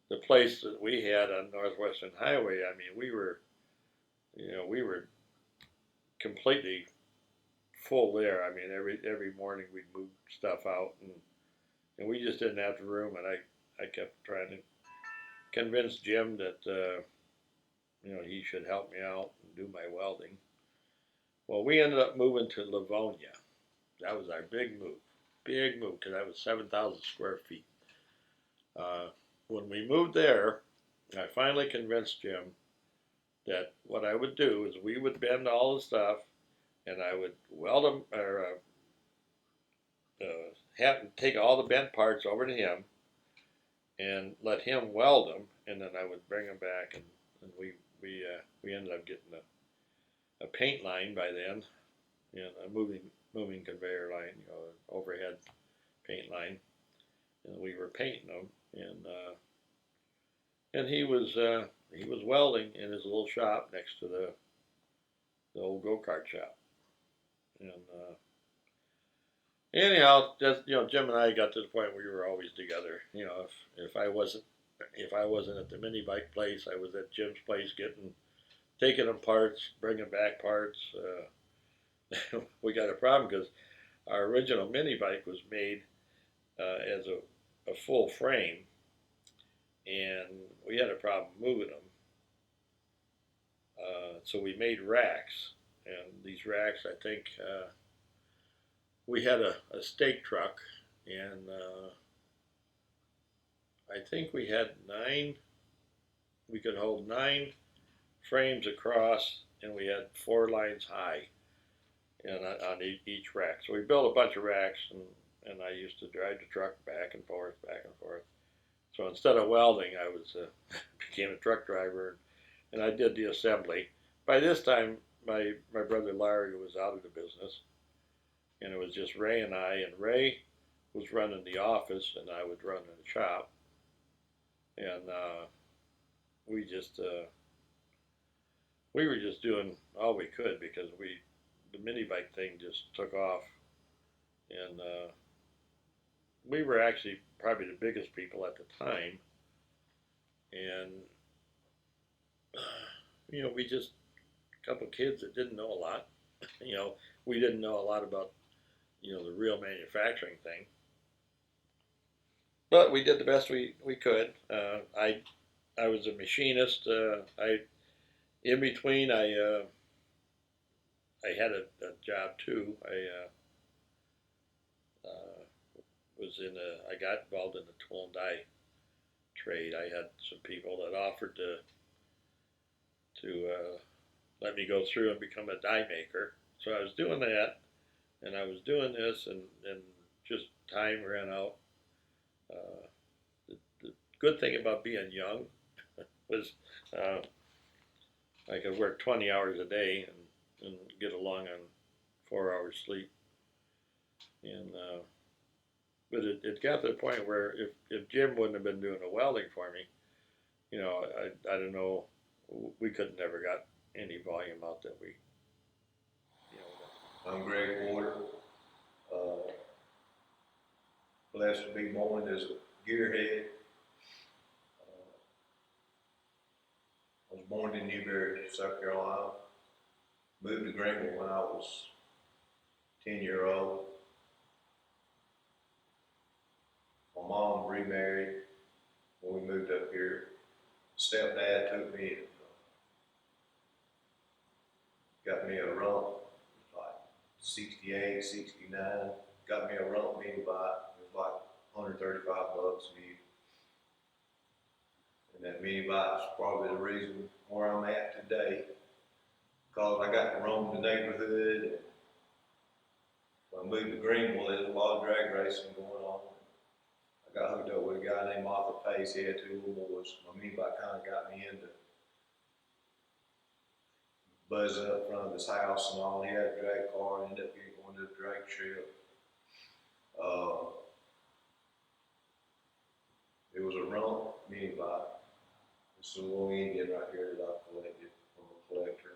The place that we had on Northwestern Highway, I mean, we were completely full there. I mean, every morning we'd move stuff out, and we just didn't have the room. And I kept trying to convince Jim that he should help me out and do my welding. Well, we ended up moving to Livonia. That was our big move, because that was 7,000 square feet. When we moved there, I finally convinced Jim that what I would do is we would bend all the stuff, and I would weld them or have take all the bent parts over to him and let him weld them, and then I would bring them back, and we ended up getting a paint line by then, and a moving conveyor line, overhead paint line, and we were painting them, and he was welding in his little shop next to the old go-kart shop, and anyhow, just Jim and I got to the point where we were always together. If I wasn't at the mini bike place, I was at Jim's place taking them parts, bringing back parts. We got a problem because our original mini bike was made as a full frame, and we had a problem moving them. So we made racks, and these racks, I think, we had a stake truck, and I think we had we could hold 9 frames across, and we had 4 lines high, and on each rack. So we built a bunch of racks, and I used to drive the truck back and forth, back and forth. So instead of welding, I was became a truck driver, and I did the assembly. By this time, my brother Larry was out of the business, and it was just Ray and I. And Ray was running the office, and I would run the shop. And we were just doing all we could because the mini bike thing just took off, and we were actually probably the biggest people at the time. And we just a couple of kids that didn't know a lot. We didn't know a lot about the real manufacturing thing. But we did the best we could. I was a machinist. In between I had a job too. I got involved in the tool and die trade. I had some people that offered to let me go through and become a die maker. So I was doing that, and I was doing this, and just time ran out. The good thing about being young was I could work 20 hours a day and get along on 4 hours sleep. And but it got to the point where if Jim wouldn't have been doing the welding for me, I don't know, we could have never got any volume out that we. I'm Greg Porter. Blessed to be born as a gearhead. I was born in Newberry, South Carolina. Moved to Greenville when I was 10-year-old. My mom remarried when we moved up here. Stepdad took me and got me a rump, like 68, 69. Got me a rump mini bike. It was like $135 new. And that mini bike is probably the reason where I'm at today. Because I got to roam the neighborhood. And when I moved to Greenville, there was a lot of drag racing going on. I got hooked up with a guy named Arthur Pace. He had 2 little boys. My mini bike kind of got me into buzzing up front of his house and all. He had a drag car and ended up going to a drag trip. It was a rump mini bike. This is a Lil Indian right here that I collected from a collector.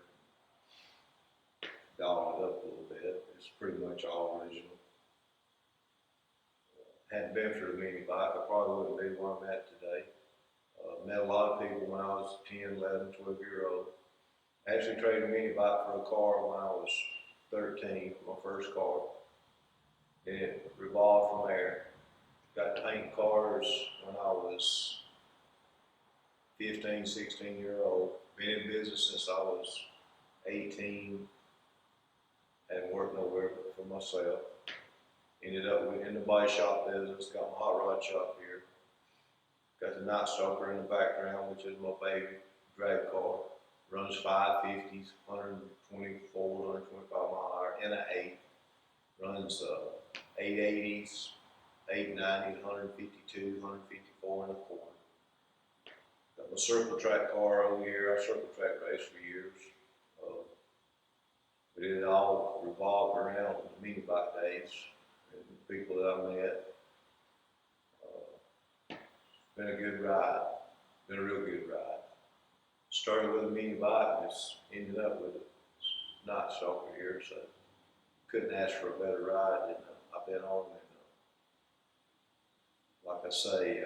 Dolled it up a little bit. It's pretty much all original. Hadn't been for the mini bike, I probably wouldn't be where I'm at today. Met a lot of people when I was 10, 11, 12-year-old. I actually traded a mini bike for a car when I was 13, my first car. And it revolved from there. Got to paint cars when I was 15, 16-year-old. Been in business since I was 18. Hadn't worked nowhere but for myself. Ended up in the body shop business. Got my hot rod shop here. Got the Night Stalker in the background, which is my baby drag car. Runs 550s, 124, 125 mile an hour, and an 8. Runs 880s, 890s, 152, 154 in the corner. Got my circle track car over here. I circle track race for years. But it all revolved around the mini bike days and the people that I met. It's been a good ride. Been a real good ride. Started with a mini bike and it's ended up with a night stalker here, so couldn't ask for a better ride than I've been on. And like I say,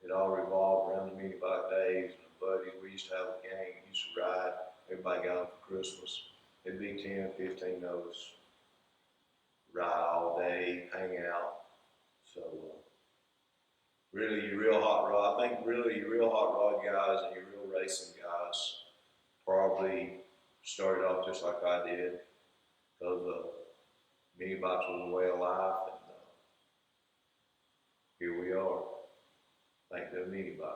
it all revolved around the mini bike days and a buddy. We used to have a gang, used to ride. Everybody got them for Christmas. It'd be 10, 15 of us. Ride all day, hang out. So really, your real hot rod, I think really your real hot rod guys and your real racing guys probably started off just like I did, because mini bikes was a way of life, and here we are, thanks to a mini bike.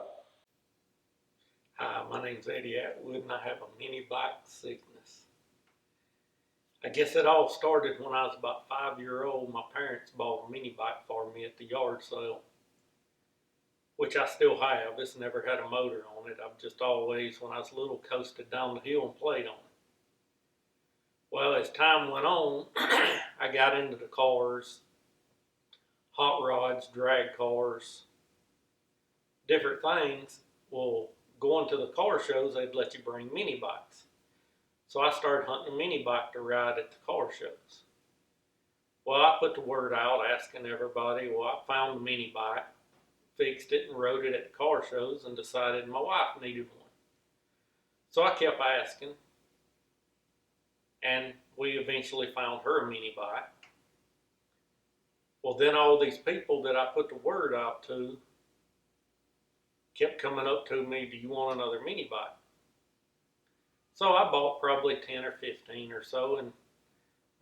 Hi, my name's Eddie Atwood, and I have a mini bike sickness. I guess it all started when I was about 5 years old. My parents bought a mini bike for me at the yard sale, which I still have. It's never had a motor on it. I've just always, when I was little, coasted down the hill and played on it. Well, as time went on, I got into the cars, hot rods, drag cars, different things. Well, going to the car shows, they'd let you bring mini bikes. So I started hunting a mini bike to ride at the car shows. Well, I put the word out asking everybody. Well, I found the mini bike, fixed it and rode it at the car shows, and decided my wife needed one. So I kept asking, and we eventually found her a mini bike. Well, then all these people that I put the word out to kept coming up to me, do you want another mini bike? So I bought probably 10 or 15 or so, and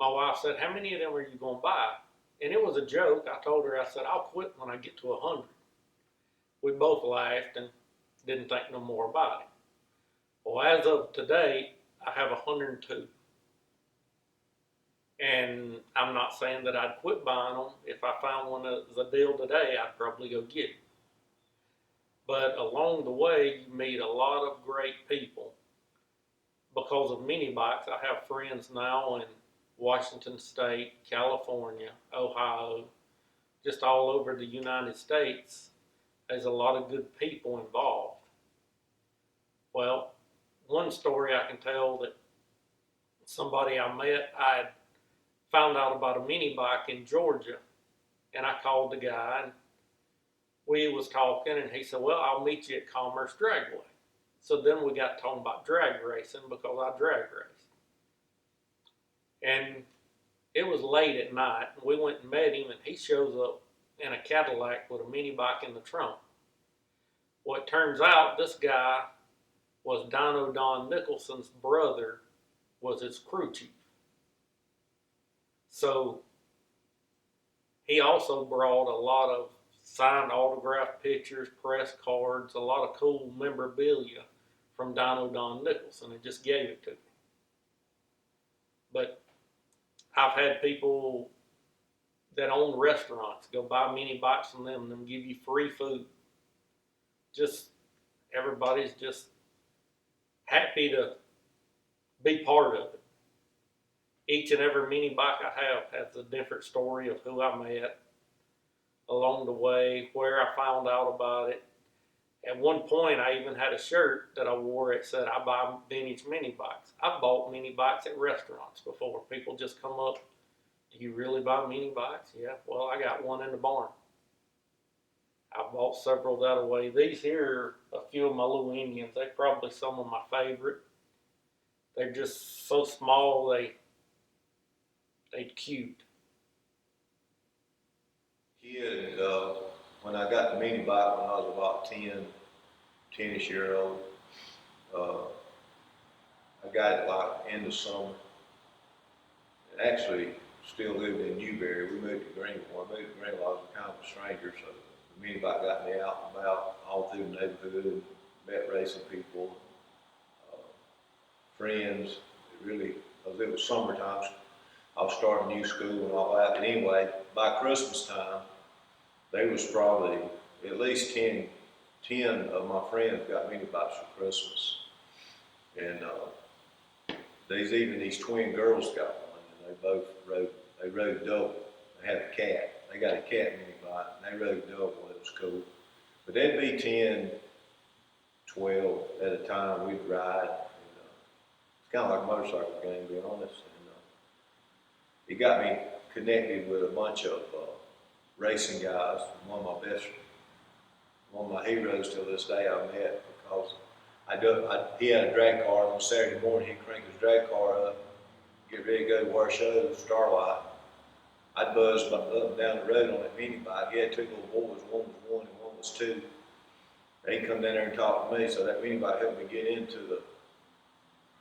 my wife said, how many of them are you going to buy? And it was a joke. I told her, I said, I'll quit when I get to 100. We both laughed and didn't think no more about it. Well, as of today, I have 102. And I'm not saying that I'd quit buying them. If I found one that was a deal today, I'd probably go get it. But along the way, you meet a lot of great people. Because of mini bikes, I have friends now in Washington State, California, Ohio, just all over the United States. There's a lot of good people involved. Well, one story I can tell that somebody I met, I had found out about a mini bike in Georgia, and I called the guy, and we was talking, and he said, well, I'll meet you at Commerce Dragway. So then we got talking about drag racing because I drag race. And it was late at night, and we went and met him, and he shows up in a Cadillac with a mini bike in the trunk. Well, it turns out this guy was Dino Don Nicholson's brother, was his crew chief. So he also brought a lot of signed autograph pictures, press cards, a lot of cool memorabilia from Dino Don Nicholson, and just gave it to me. But I've had people that own restaurants go buy mini bikes from them and them give you free food. Just everybody's just happy to be part of it. Each and every mini bike I have has a different story of who I met along the way, where I found out about it. At one point, I even had a shirt that I wore. It said, I buy vintage mini bikes. I've bought mini bikes at restaurants before. People just come up, do you really buy mini bikes? Yeah, well, I got one in the barn. I've bought several that way. These here are a few of my Lil Indians. They're probably some of my favorite. They're just so small, they're cute. Kid, when I got the mini bike when I was about 10-ish year old, I got it like end of summer. And actually still lived in Newberry. We moved to Greenville. When I moved to Greenville, I was kind of a stranger, so the mini bike got me out and about all through the neighborhood and met racing people, friends. It was summertime. I was starting new school and all that. But anyway, by Christmas time, they was probably at least 10 of my friends got mini bikes for Christmas. And there's even these twin girls got one, and they rode double. They had a cat. They got a cat mini bike, and they rode double. It was cool. But there'd be 10, 12 at a time we'd ride. And, it's kind of like a motorcycle game, to be honest. And it got me connected with a bunch of racing guys. One of my heroes till this day I met because he had a drag car, and on Saturday morning he'd crank his drag car up, get ready to go to our show, Starlight. I'd buzz up and down the road on that mini bike. He had two little boys, one was 1 and one was 2. They come down there and talk to me, so that mini bike helped me get into the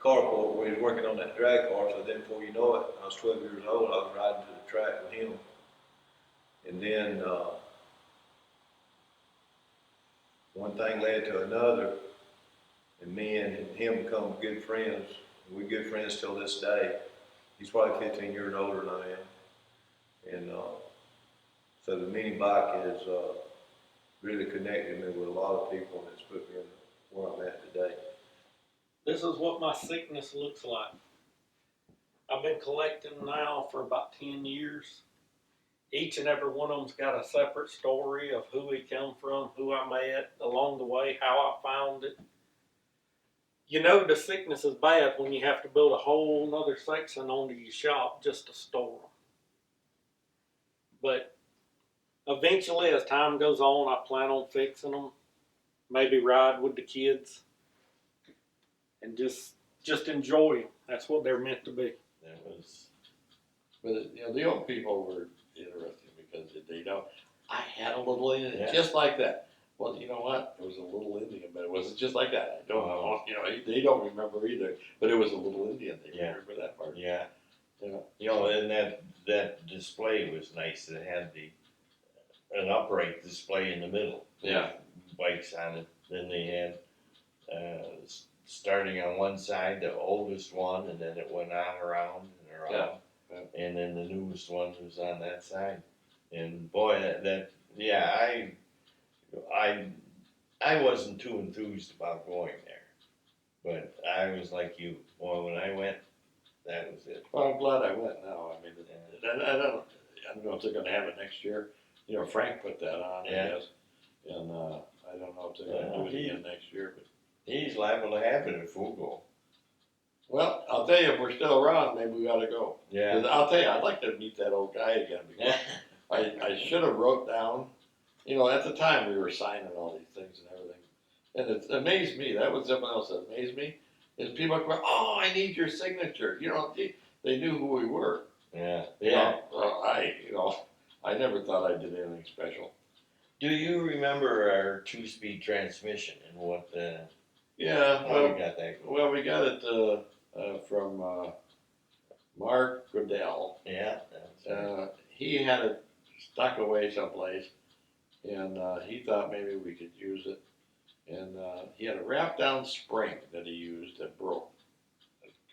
carport where he was working on that drag car. So then before you know it, I was 12 years old, I was riding to the track with him. And then one thing led to another, and me and him become good friends. We're good friends till this day. He's probably 15 years older than I am. And so the mini bike has really connected me with a lot of people, and it's put me in where I'm at today. This is what my sickness looks like. I've been collecting now for about 10 years. Each and every one of them's got a separate story of who he come from, who I met along the way, how I found it. You know the sickness is bad when you have to build a whole nother section onto your shop just to store them. But eventually, as time goes on, I plan on fixing them. Maybe ride with the kids and just enjoy them. That's what they're meant to be. That was, but you know, the old people were interesting because they know I had a little Indian just like that. Well, you know what? It was a little Indian, but it wasn't just like that. I don't know. You know, they don't remember either. But it was a little Indian. They remember that part. Yeah. Yeah. You know, and that display was nice. It had an upright display in the middle. Yeah. With bikes on it. Then they had starting on one side, the oldest one, and then it went on around and around. Yeah. And then the newest one was on that side. And boy, I wasn't too enthused about going there, but I was like you. Boy, when I went, that was it. Well, I'm glad I went now. I mean, I don't know if they're going to have it next year. You know, Frank put that on, I guess. And I don't know if they're going to do it again next year. But he's liable to have it at Fugo. well, I'll tell you, if we're still around, maybe we ought to go. Yeah. 'Cause I'll tell you, I'd like to meet that old guy again. Because I should have wrote down, you know, at the time we were signing all these things and everything. And it amazed me, that was something else that amazed me, is people go, oh, I need your signature. You know, they knew who we were. Yeah. Yeah. I never thought I did anything special. Do you remember our 2-speed transmission and what Yeah, how we got that going? well, we got it from Mark Goodell. Yeah. That's right. He had it stuck away someplace, and he thought maybe we could use it. And he had a wrap-down spring that he used that broke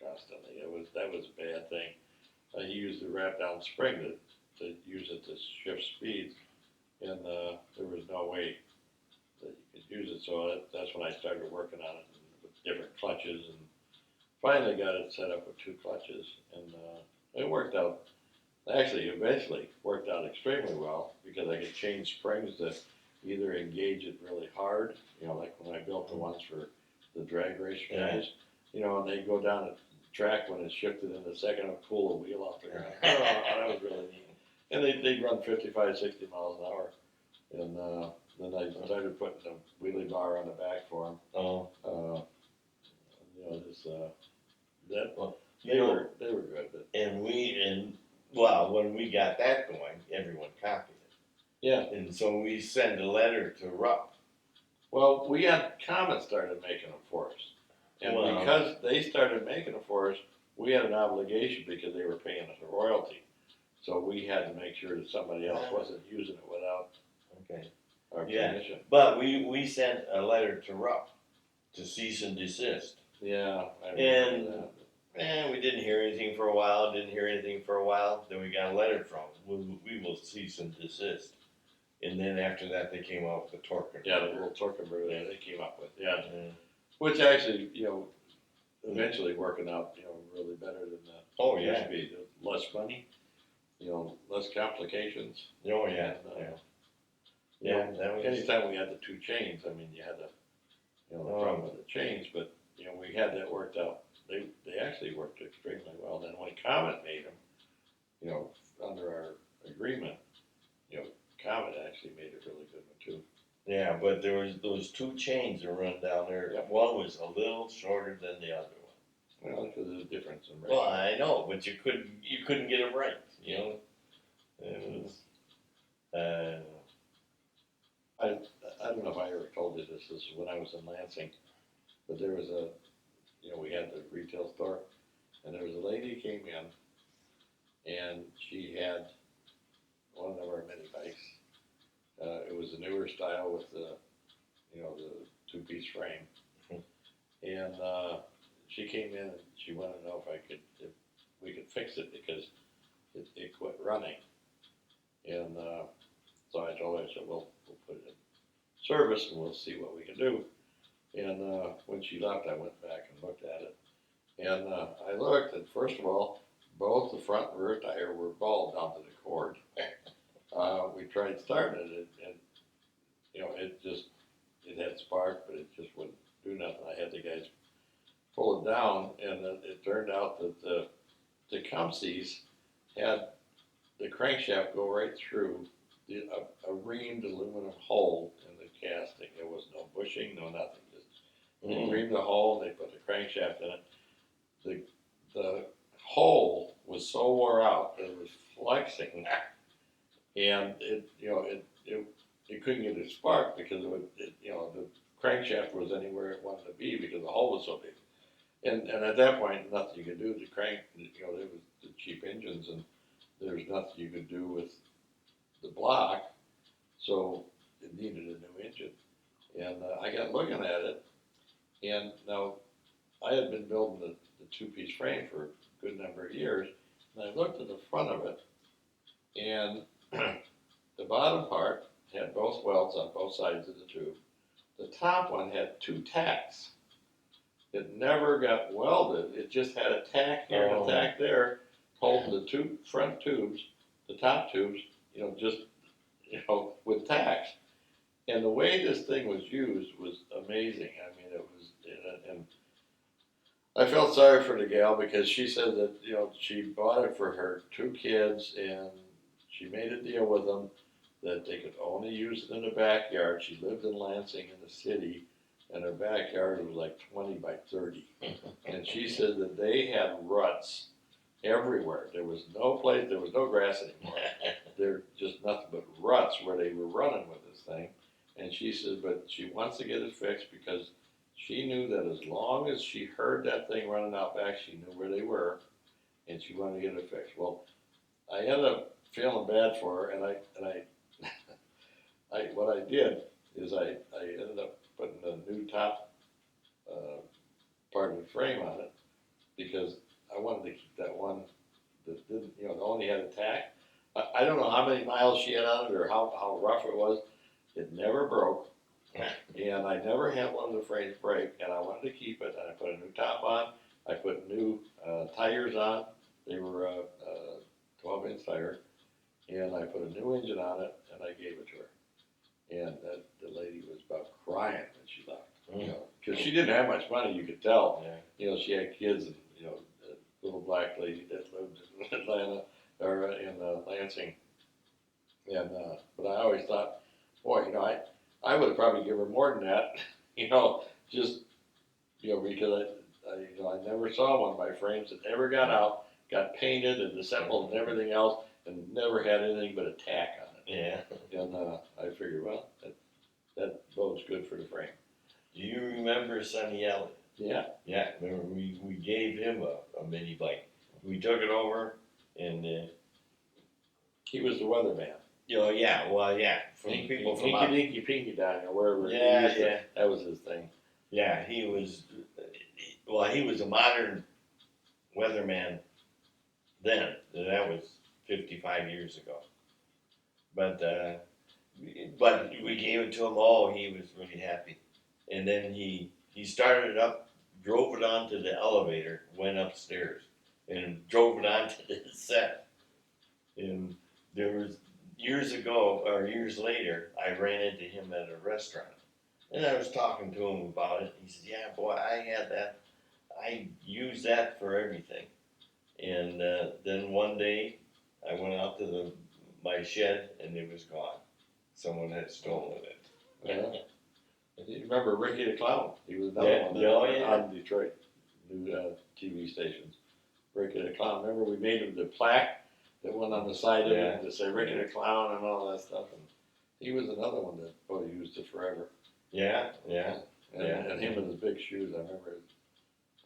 constantly. That was a bad thing. He used the wrap-down spring to use it to shift speeds, and there was no way that you could use it. So that's when I started working on it with different clutches, and finally got it set up with 2 clutches, and it worked out. Actually, eventually worked out extremely well because I could change springs to either engage it really hard, you know, like when I built the ones for the drag race guys, you know, and they go down the track when it's shifted in a second and pull a wheel off the ground. Oh, that was really neat. And they'd run 55, 60 miles an hour. And then I started putting a wheelie bar on the back for them. Oh. You know, they were good. But Well, when we got that going, everyone copied it. yeah. And so we sent a letter to Rupp. Well, we had Comet started making them for us. And Wow. because they started making them for us, we had an obligation because they were paying us a royalty. So we had to make sure that somebody else wasn't using it without our permission. But we sent a letter to Rupp to cease and desist. Yeah. I And- remember that. And we didn't hear anything for a while, Then we got a letter from him. We will cease and desist. And then after that, they came out with the torque converter. Yeah, the little torque converter that they came up with. Yeah, Yeah. which actually, eventually working out, really better than the Oh, used yeah. to be. Less money, less complications. Oh, yeah. And, Yeah, that was. anytime we had the two chains, I mean, you had the problem with the chains, but we had that worked out. They actually worked extremely well. Then when Comet made them, under our agreement, Comet actually made a really good one too. Yeah, but there was those two chains that run down there. Yep. One was a little shorter than the other one. Well, because there's a difference in Well, ratio. I know, but you couldn't get it right. It was. I don't know if I ever told you this. This is when I was in Lansing, but there was we had the retail store, and there was a lady who came in, and she had one of our mini bikes. It was a newer style with the two-piece frame, and she came in and she wanted to know if we could fix it because it quit running, and so I told her, I said, well, we'll put it in service and we'll see what we can do. And when she left, I went back and looked at it, and I looked, and first of all, both the front and rear tire were balled down to the cord. We tried starting it, and it had spark, but it just wouldn't do nothing. I had the guys pull it down, and it turned out that the Tecumsehs had the crankshaft go right through a reamed aluminum hole in the casting. There was no bushing, no nothing. Just they reamed the hole, and they put the crankshaft in it. The hole was so wore out that it was flexing, and it couldn't get a spark because the crankshaft was anywhere it wanted to be because the hole was so big. And at that point, nothing you could do. The crank, there was the cheap engines, and there was nothing you could do with the block, so it needed a new engine. And I got looking at it, and now I had been building the two-piece frame for a good number of years, and I looked at the front of it, and the bottom part had both welds on both sides of the tube. The top one had two tacks. It never got welded. It just had a tack here and a tack there, holding the two front tubes, the top tubes, with tacks. And the way this thing was used was amazing. I mean, it was, and I felt sorry for the gal because she said that, she bought it for her two kids, and she made a deal with them that they could only use it in the backyard. She lived in Lansing in the city, and her backyard was like 20 by 30. And she said that they had ruts everywhere. There was no place, there was no grass anymore. There just nothing but ruts where they were running with this thing. And she said, but she wants to get it fixed because she knew that as long as she heard that thing running out back, she knew where they were, and she wanted to get it fixed. Well, I ended up feeling bad for her, and what I did is I ended up putting a new top part of the frame on it because I wanted to keep that one that didn't, that only had a tack. I don't know how many miles she had on it or how rough it was. It never broke, and I never had one of the frames break, and I wanted to keep it, and I put a new top on. I put new tires on. They were 12-inch tire, and I put a new engine on it, and I gave it to her. And the lady was about crying when she left, because she didn't have much money. You could tell. Yeah. She had kids, and a little black lady that lived in Atlanta or in Lansing. And but I always thought, boy, I would have probably given her more than that, just because I never saw one of my frames that ever got out, got painted and assembled and everything else, and never had anything but a tack on it. Yeah. And I figured, well, that bodes good for the frame. Do you remember Sonny Elliott? Yeah. Yeah, remember we gave him a mini bike. We took it over, and He was the weatherman. from people from Hinky Dinky Pinky down or wherever. Yeah. That was his thing. Yeah, he was a modern weatherman then. That was 55 years ago. But but we gave it to him. Oh, he was really happy. And then he started it up, drove it onto the elevator, went upstairs, and drove it onto the set. And there was years ago or years later, I ran into him at a restaurant, and I was talking to him about it. He said, "Yeah, boy, I had that. I used that for everything." And then one day, I went out to my shed, and it was gone. Someone had stolen it. Yeah. You remember Ricky the Clown? He was another Yeah, one that, oh, yeah. on Detroit new TV stations. Ricky the Clown. Remember we made him the plaque that went on the side of Yeah. it to say Ricky the Clown and all that stuff. And he was another one that probably used it forever. Yeah. And him with his big shoes. I remember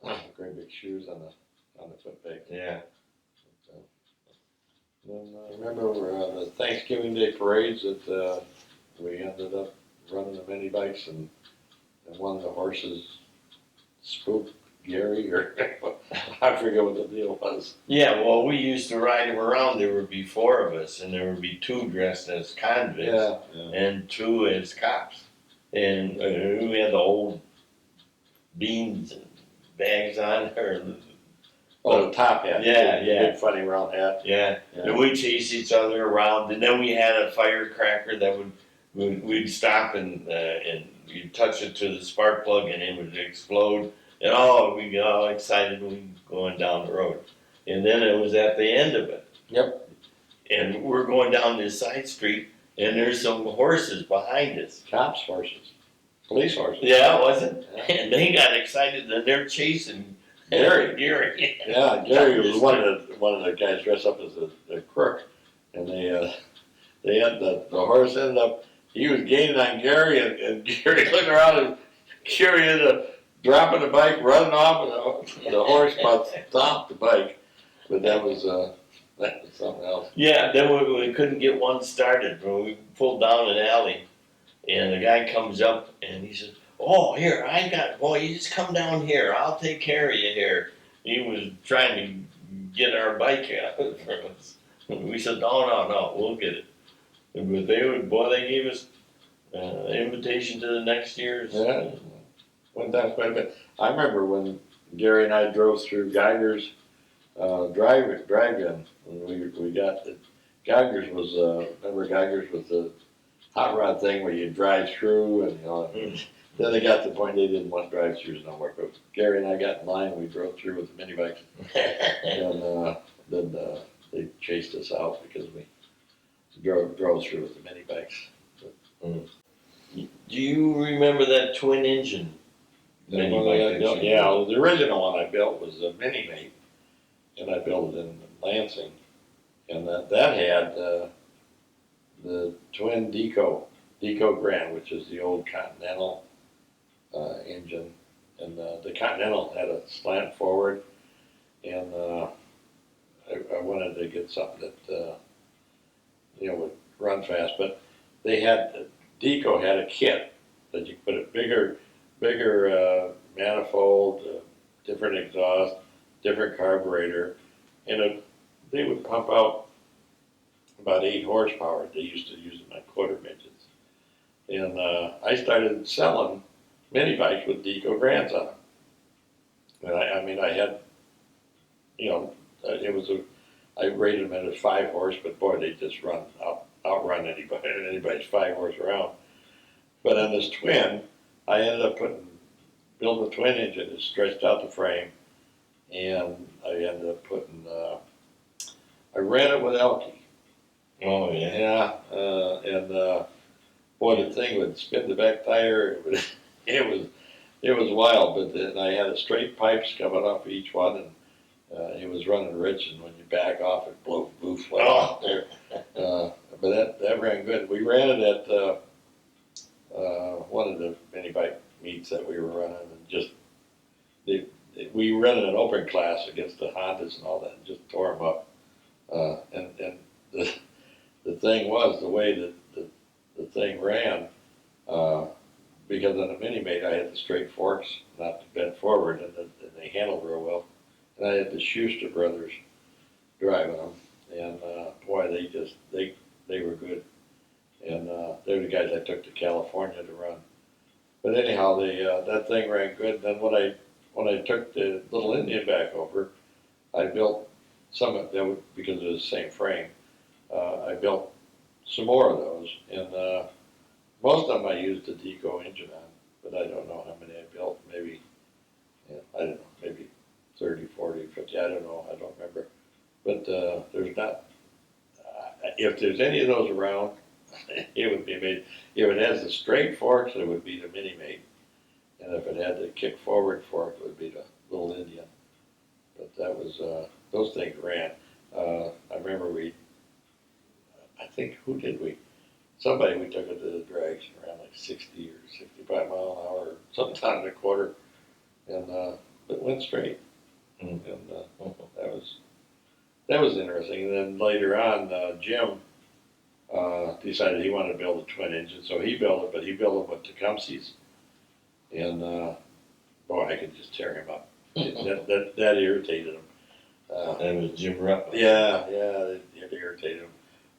his great big shoes on the foot peg. Yeah. Then, remember the Thanksgiving Day parades that we ended up running the mini bikes and one of the horses spooked Gary or I forget what the deal was. Yeah, well, we used to ride him around. There would be 4 of us, and there would be 2 dressed as convicts and 2 as cops. And we had the old beans and bags on, or the top hat. Yeah, Big funny round hat. yeah. And we chased each other around, and then we had a firecracker that we'd stop and you'd touch it to the spark plug, and it would explode. And we'd get all excited when we going down the road. And then it was at the end of it. Yep. And we're going down this side street, and there's some horses behind us. Cops horses. Police horses. Yeah, was it? Yeah. And they got excited, and they're chasing Gary. Yeah, Gary was one of the guys dressed up as a crook, and they had the horse ended up. He was gaining on Gary, and Gary looked around, and Gary ended up dropping the bike, running off, and the horse about stopped the bike. But that was something else. Yeah, then we couldn't get one started. We pulled down an alley, and the guy comes up, and he says, "Oh, here, you just come down here. I'll take care of you here." He was trying to get our bike out from us. We said, no, we'll get it. But they gave us invitation to the next year's. Yeah. One time quite a bit. I remember when Gary and I drove through Geiger's drive-in. When we got the Geiger's was remember Geiger's was the hot rod thing where you drive through and then they got to the point they didn't want drive-throughs no more. But Gary and I got in line. We drove through with the mini bikes, and then they chased us out because we drove through with the mini bikes. Do you remember that twin engine? Yeah, the original one I built was a Mini Mate, and I built it in Lansing, and that had the twin Deco Grand, which is the old Continental engine, and the Continental had a slant forward, and I wanted to get something that would run fast, but Deco had a kit that you could put a bigger manifold, different exhaust, different carburetor, and they would pump out about 8 horsepower. They used to use them on quarter midgets. And I started selling mini bikes with Deco Grands on them. And I had, I rated them as 5 horse, but boy, they just outrun anybody's 5 horse around. But on this twin, I ended up building a twin engine that stretched out the frame, and I ended up I ran it with Elke. Oh yeah. And boy, the thing would spin the back tire. It was wild, but then I had a straight pipes coming off each one, and it was running rich, and when you back off, it blew flat off there. But that ran good. We ran it at one of the mini bike meets that we were running, and we ran an open class against the Hondas and all that, and just tore them up. And the thing was, the way that the thing ran, because on the Mini Mate I had the straight forks, not to bend forward, and they handled real well. And I had the Schuster brothers driving them, and boy, they were good. and they're the guys I took to California to run. But anyhow, that thing ran good. Then when I took the Little Indian back over, I built some of them because it was the same frame. I built some more of those, and most of them I used the Deco engine on, but I don't know how many I built. Maybe, yeah, I don't know, maybe 30, 40, 50. I don't know. I don't remember. But there's not. If there's any of those around, it would be made. If it has the straight forks, it would be the Mini Mate, and if it had the kick forward fork, it would be the Little Indian. But that was those things ran. I remember I think who did we? Somebody we took it to the drags and ran like 60 or 65 mile an hour, or sometime in a quarter, and it went straight. And that was interesting. And then later on, Jim decided he wanted to build a twin engine, so he built it, but he built it with Tecumseh's, and boy, I could just tear him up. that irritated him. That was Jim Rupp. Yeah, it irritated him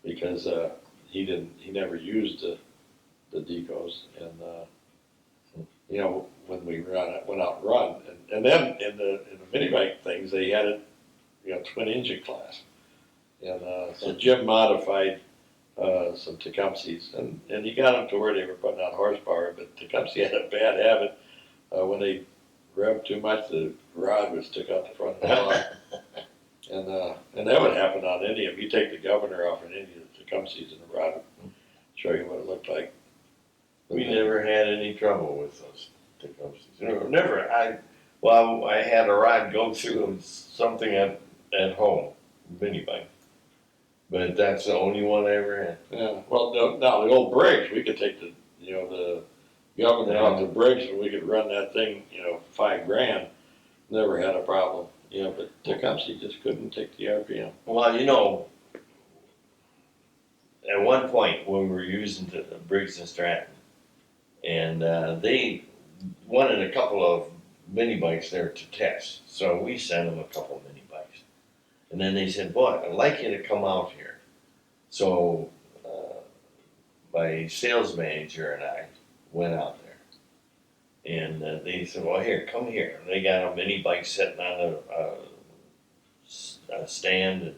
because he never used the decos, and when we went out and run, and then in the mini bike things they had it, twin engine class, and so Jim modified some Tecumseh's, and he got them to where they were putting out horsepower, but Tecumseh had a bad habit when they revved too much, the rod would stick out the front of the car. And that would happen on any of them. You take the governor off in any of the Tecumseh's and the rod would show you what it looked like. We never had any trouble with those Tecumseh's. Never. I had a rod go through something at home, mini bike. But that's the only one I ever had. Yeah. Well, now the old Briggs, we could take the governor off the Briggs and we could run that thing, $5,000. Never had a problem. But Tecumseh just couldn't take the RPM. Well, at one point when we were using the Briggs and Stratton, and they wanted a couple of mini bikes there to test, so we sent them a couple of mini bikes, and then they said, "Boy, I'd like you to come out here." So my sales manager and I went out there, and they said, "Well, here, come here." And they got a mini bike sitting on a stand, and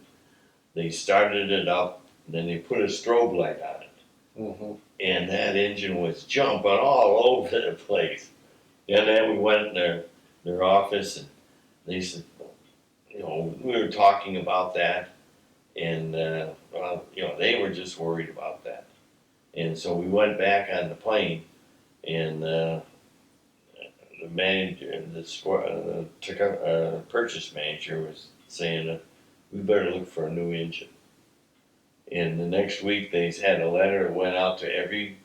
they started it up, and then they put a strobe light on it. Mm-hmm. And that engine was jumping all over the place. And then we went in their office, and they said, we were talking about that, and they were just worried about that. And so we went back on the plane, and the manager, the purchase manager was saying that we better look for a new engine. And the next week they had a letter that went out to every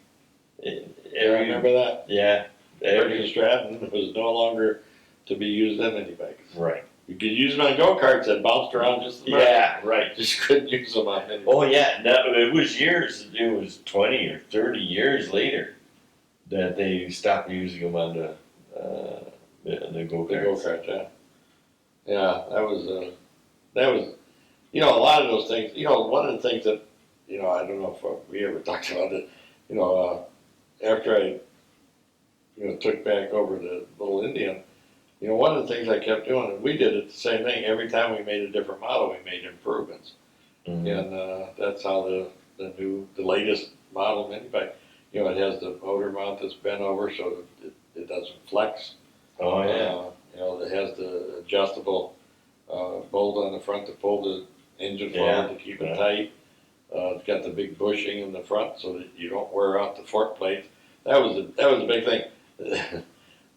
I remember that. Yeah. Briggs Stratton was no longer to be used on mini bikes. Right. You could use them on go-karts that bounced around just the Yeah, right. Just couldn't use them on mini bikes. Oh yeah, no, it was years. It was 20 or 30 years later that they stopped using them on the go-karts. The go-karts, yeah. Yeah, that was a lot of those things. One of the things that I don't know if we ever talked about it. After I took back over the Little Indian, one of the things I kept doing, and we did it the same thing. Every time we made a different model, we made improvements, and that's how the latest model mini bike. It has the motor mount that's bent over so it doesn't flex. Oh yeah. It has the adjustable bolt on the front to pull the engine forward to keep it tight. It's got the big bushing in the front so that you don't wear out the fork plates. That was a big thing.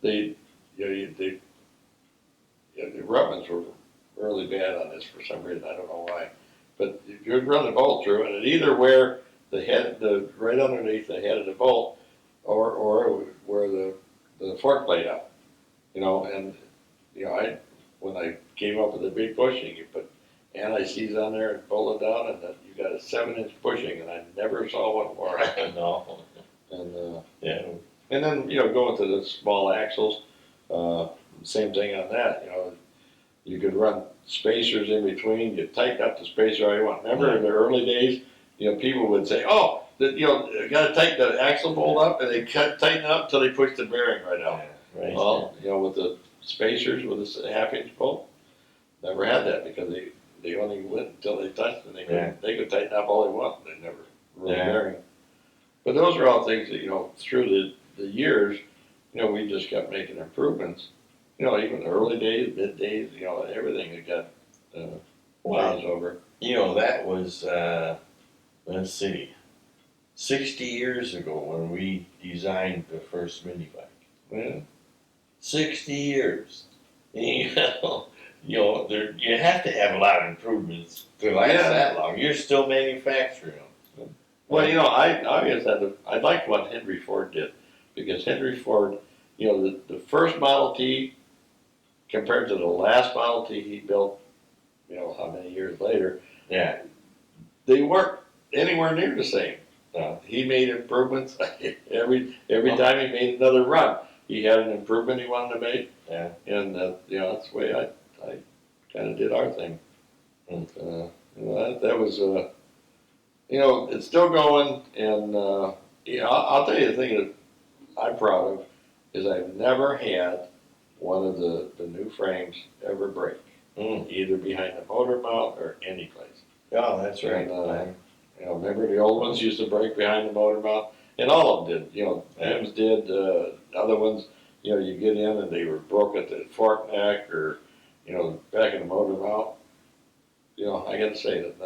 The Ruttmans were really bad on this for some reason. I don't know why. But you'd run the bolt through, and it'd either wear the head, right underneath the head of the bolt, or it would wear the fork plate out. When I came up with the big bushing, you put anti-seize on there and pull it down, and you got a 7-inch bushing, and I never saw one more. No. And and then going to the small axles, same thing on that. You could run spacers in between. You tighten up the spacer all you want. Remember in the early days, people would say, "Oh, you gotta tighten the axle bolt up, and they tighten it up until they push the bearing right out. Right. Well, with the spacers with this half-inch bolt, never had that because they only went until they touched, and they could tighten up all they want. They never really bearing. But those are all things that through the years, we just kept making improvements. Even the early days, mid days, everything that got changed over. That was let's see, 60 years ago when we designed the first mini bike. Yeah. 60 years. You have to have a lot of improvements to last that long. You're still manufacturing them. Well, I guess I liked what Henry Ford did, because Henry Ford, the first Model T compared to the last Model T he built, how many years later, Yeah. they weren't anywhere near the same. He made improvements every time he made another run. He had an improvement he wanted to make. Yeah. And that's the way I kind of did our thing. And that was it's still going. And I'll tell you the thing that I'm proud of is I've never had one of the new frames ever break, either behind the motor mount or any place. Oh, that's right. And, remember the old ones used to break behind the motor mount, and all of them did. M's did. Other ones, you get in and they were broke at the fork neck or, back in the motor mount. I got to say that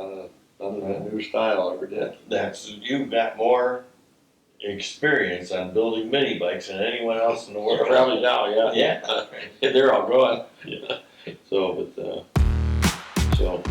none of the new style ever did. You've got more experience on building mini bikes than anyone else in the world. Probably now, yeah. Yeah. They're all going. So, but so.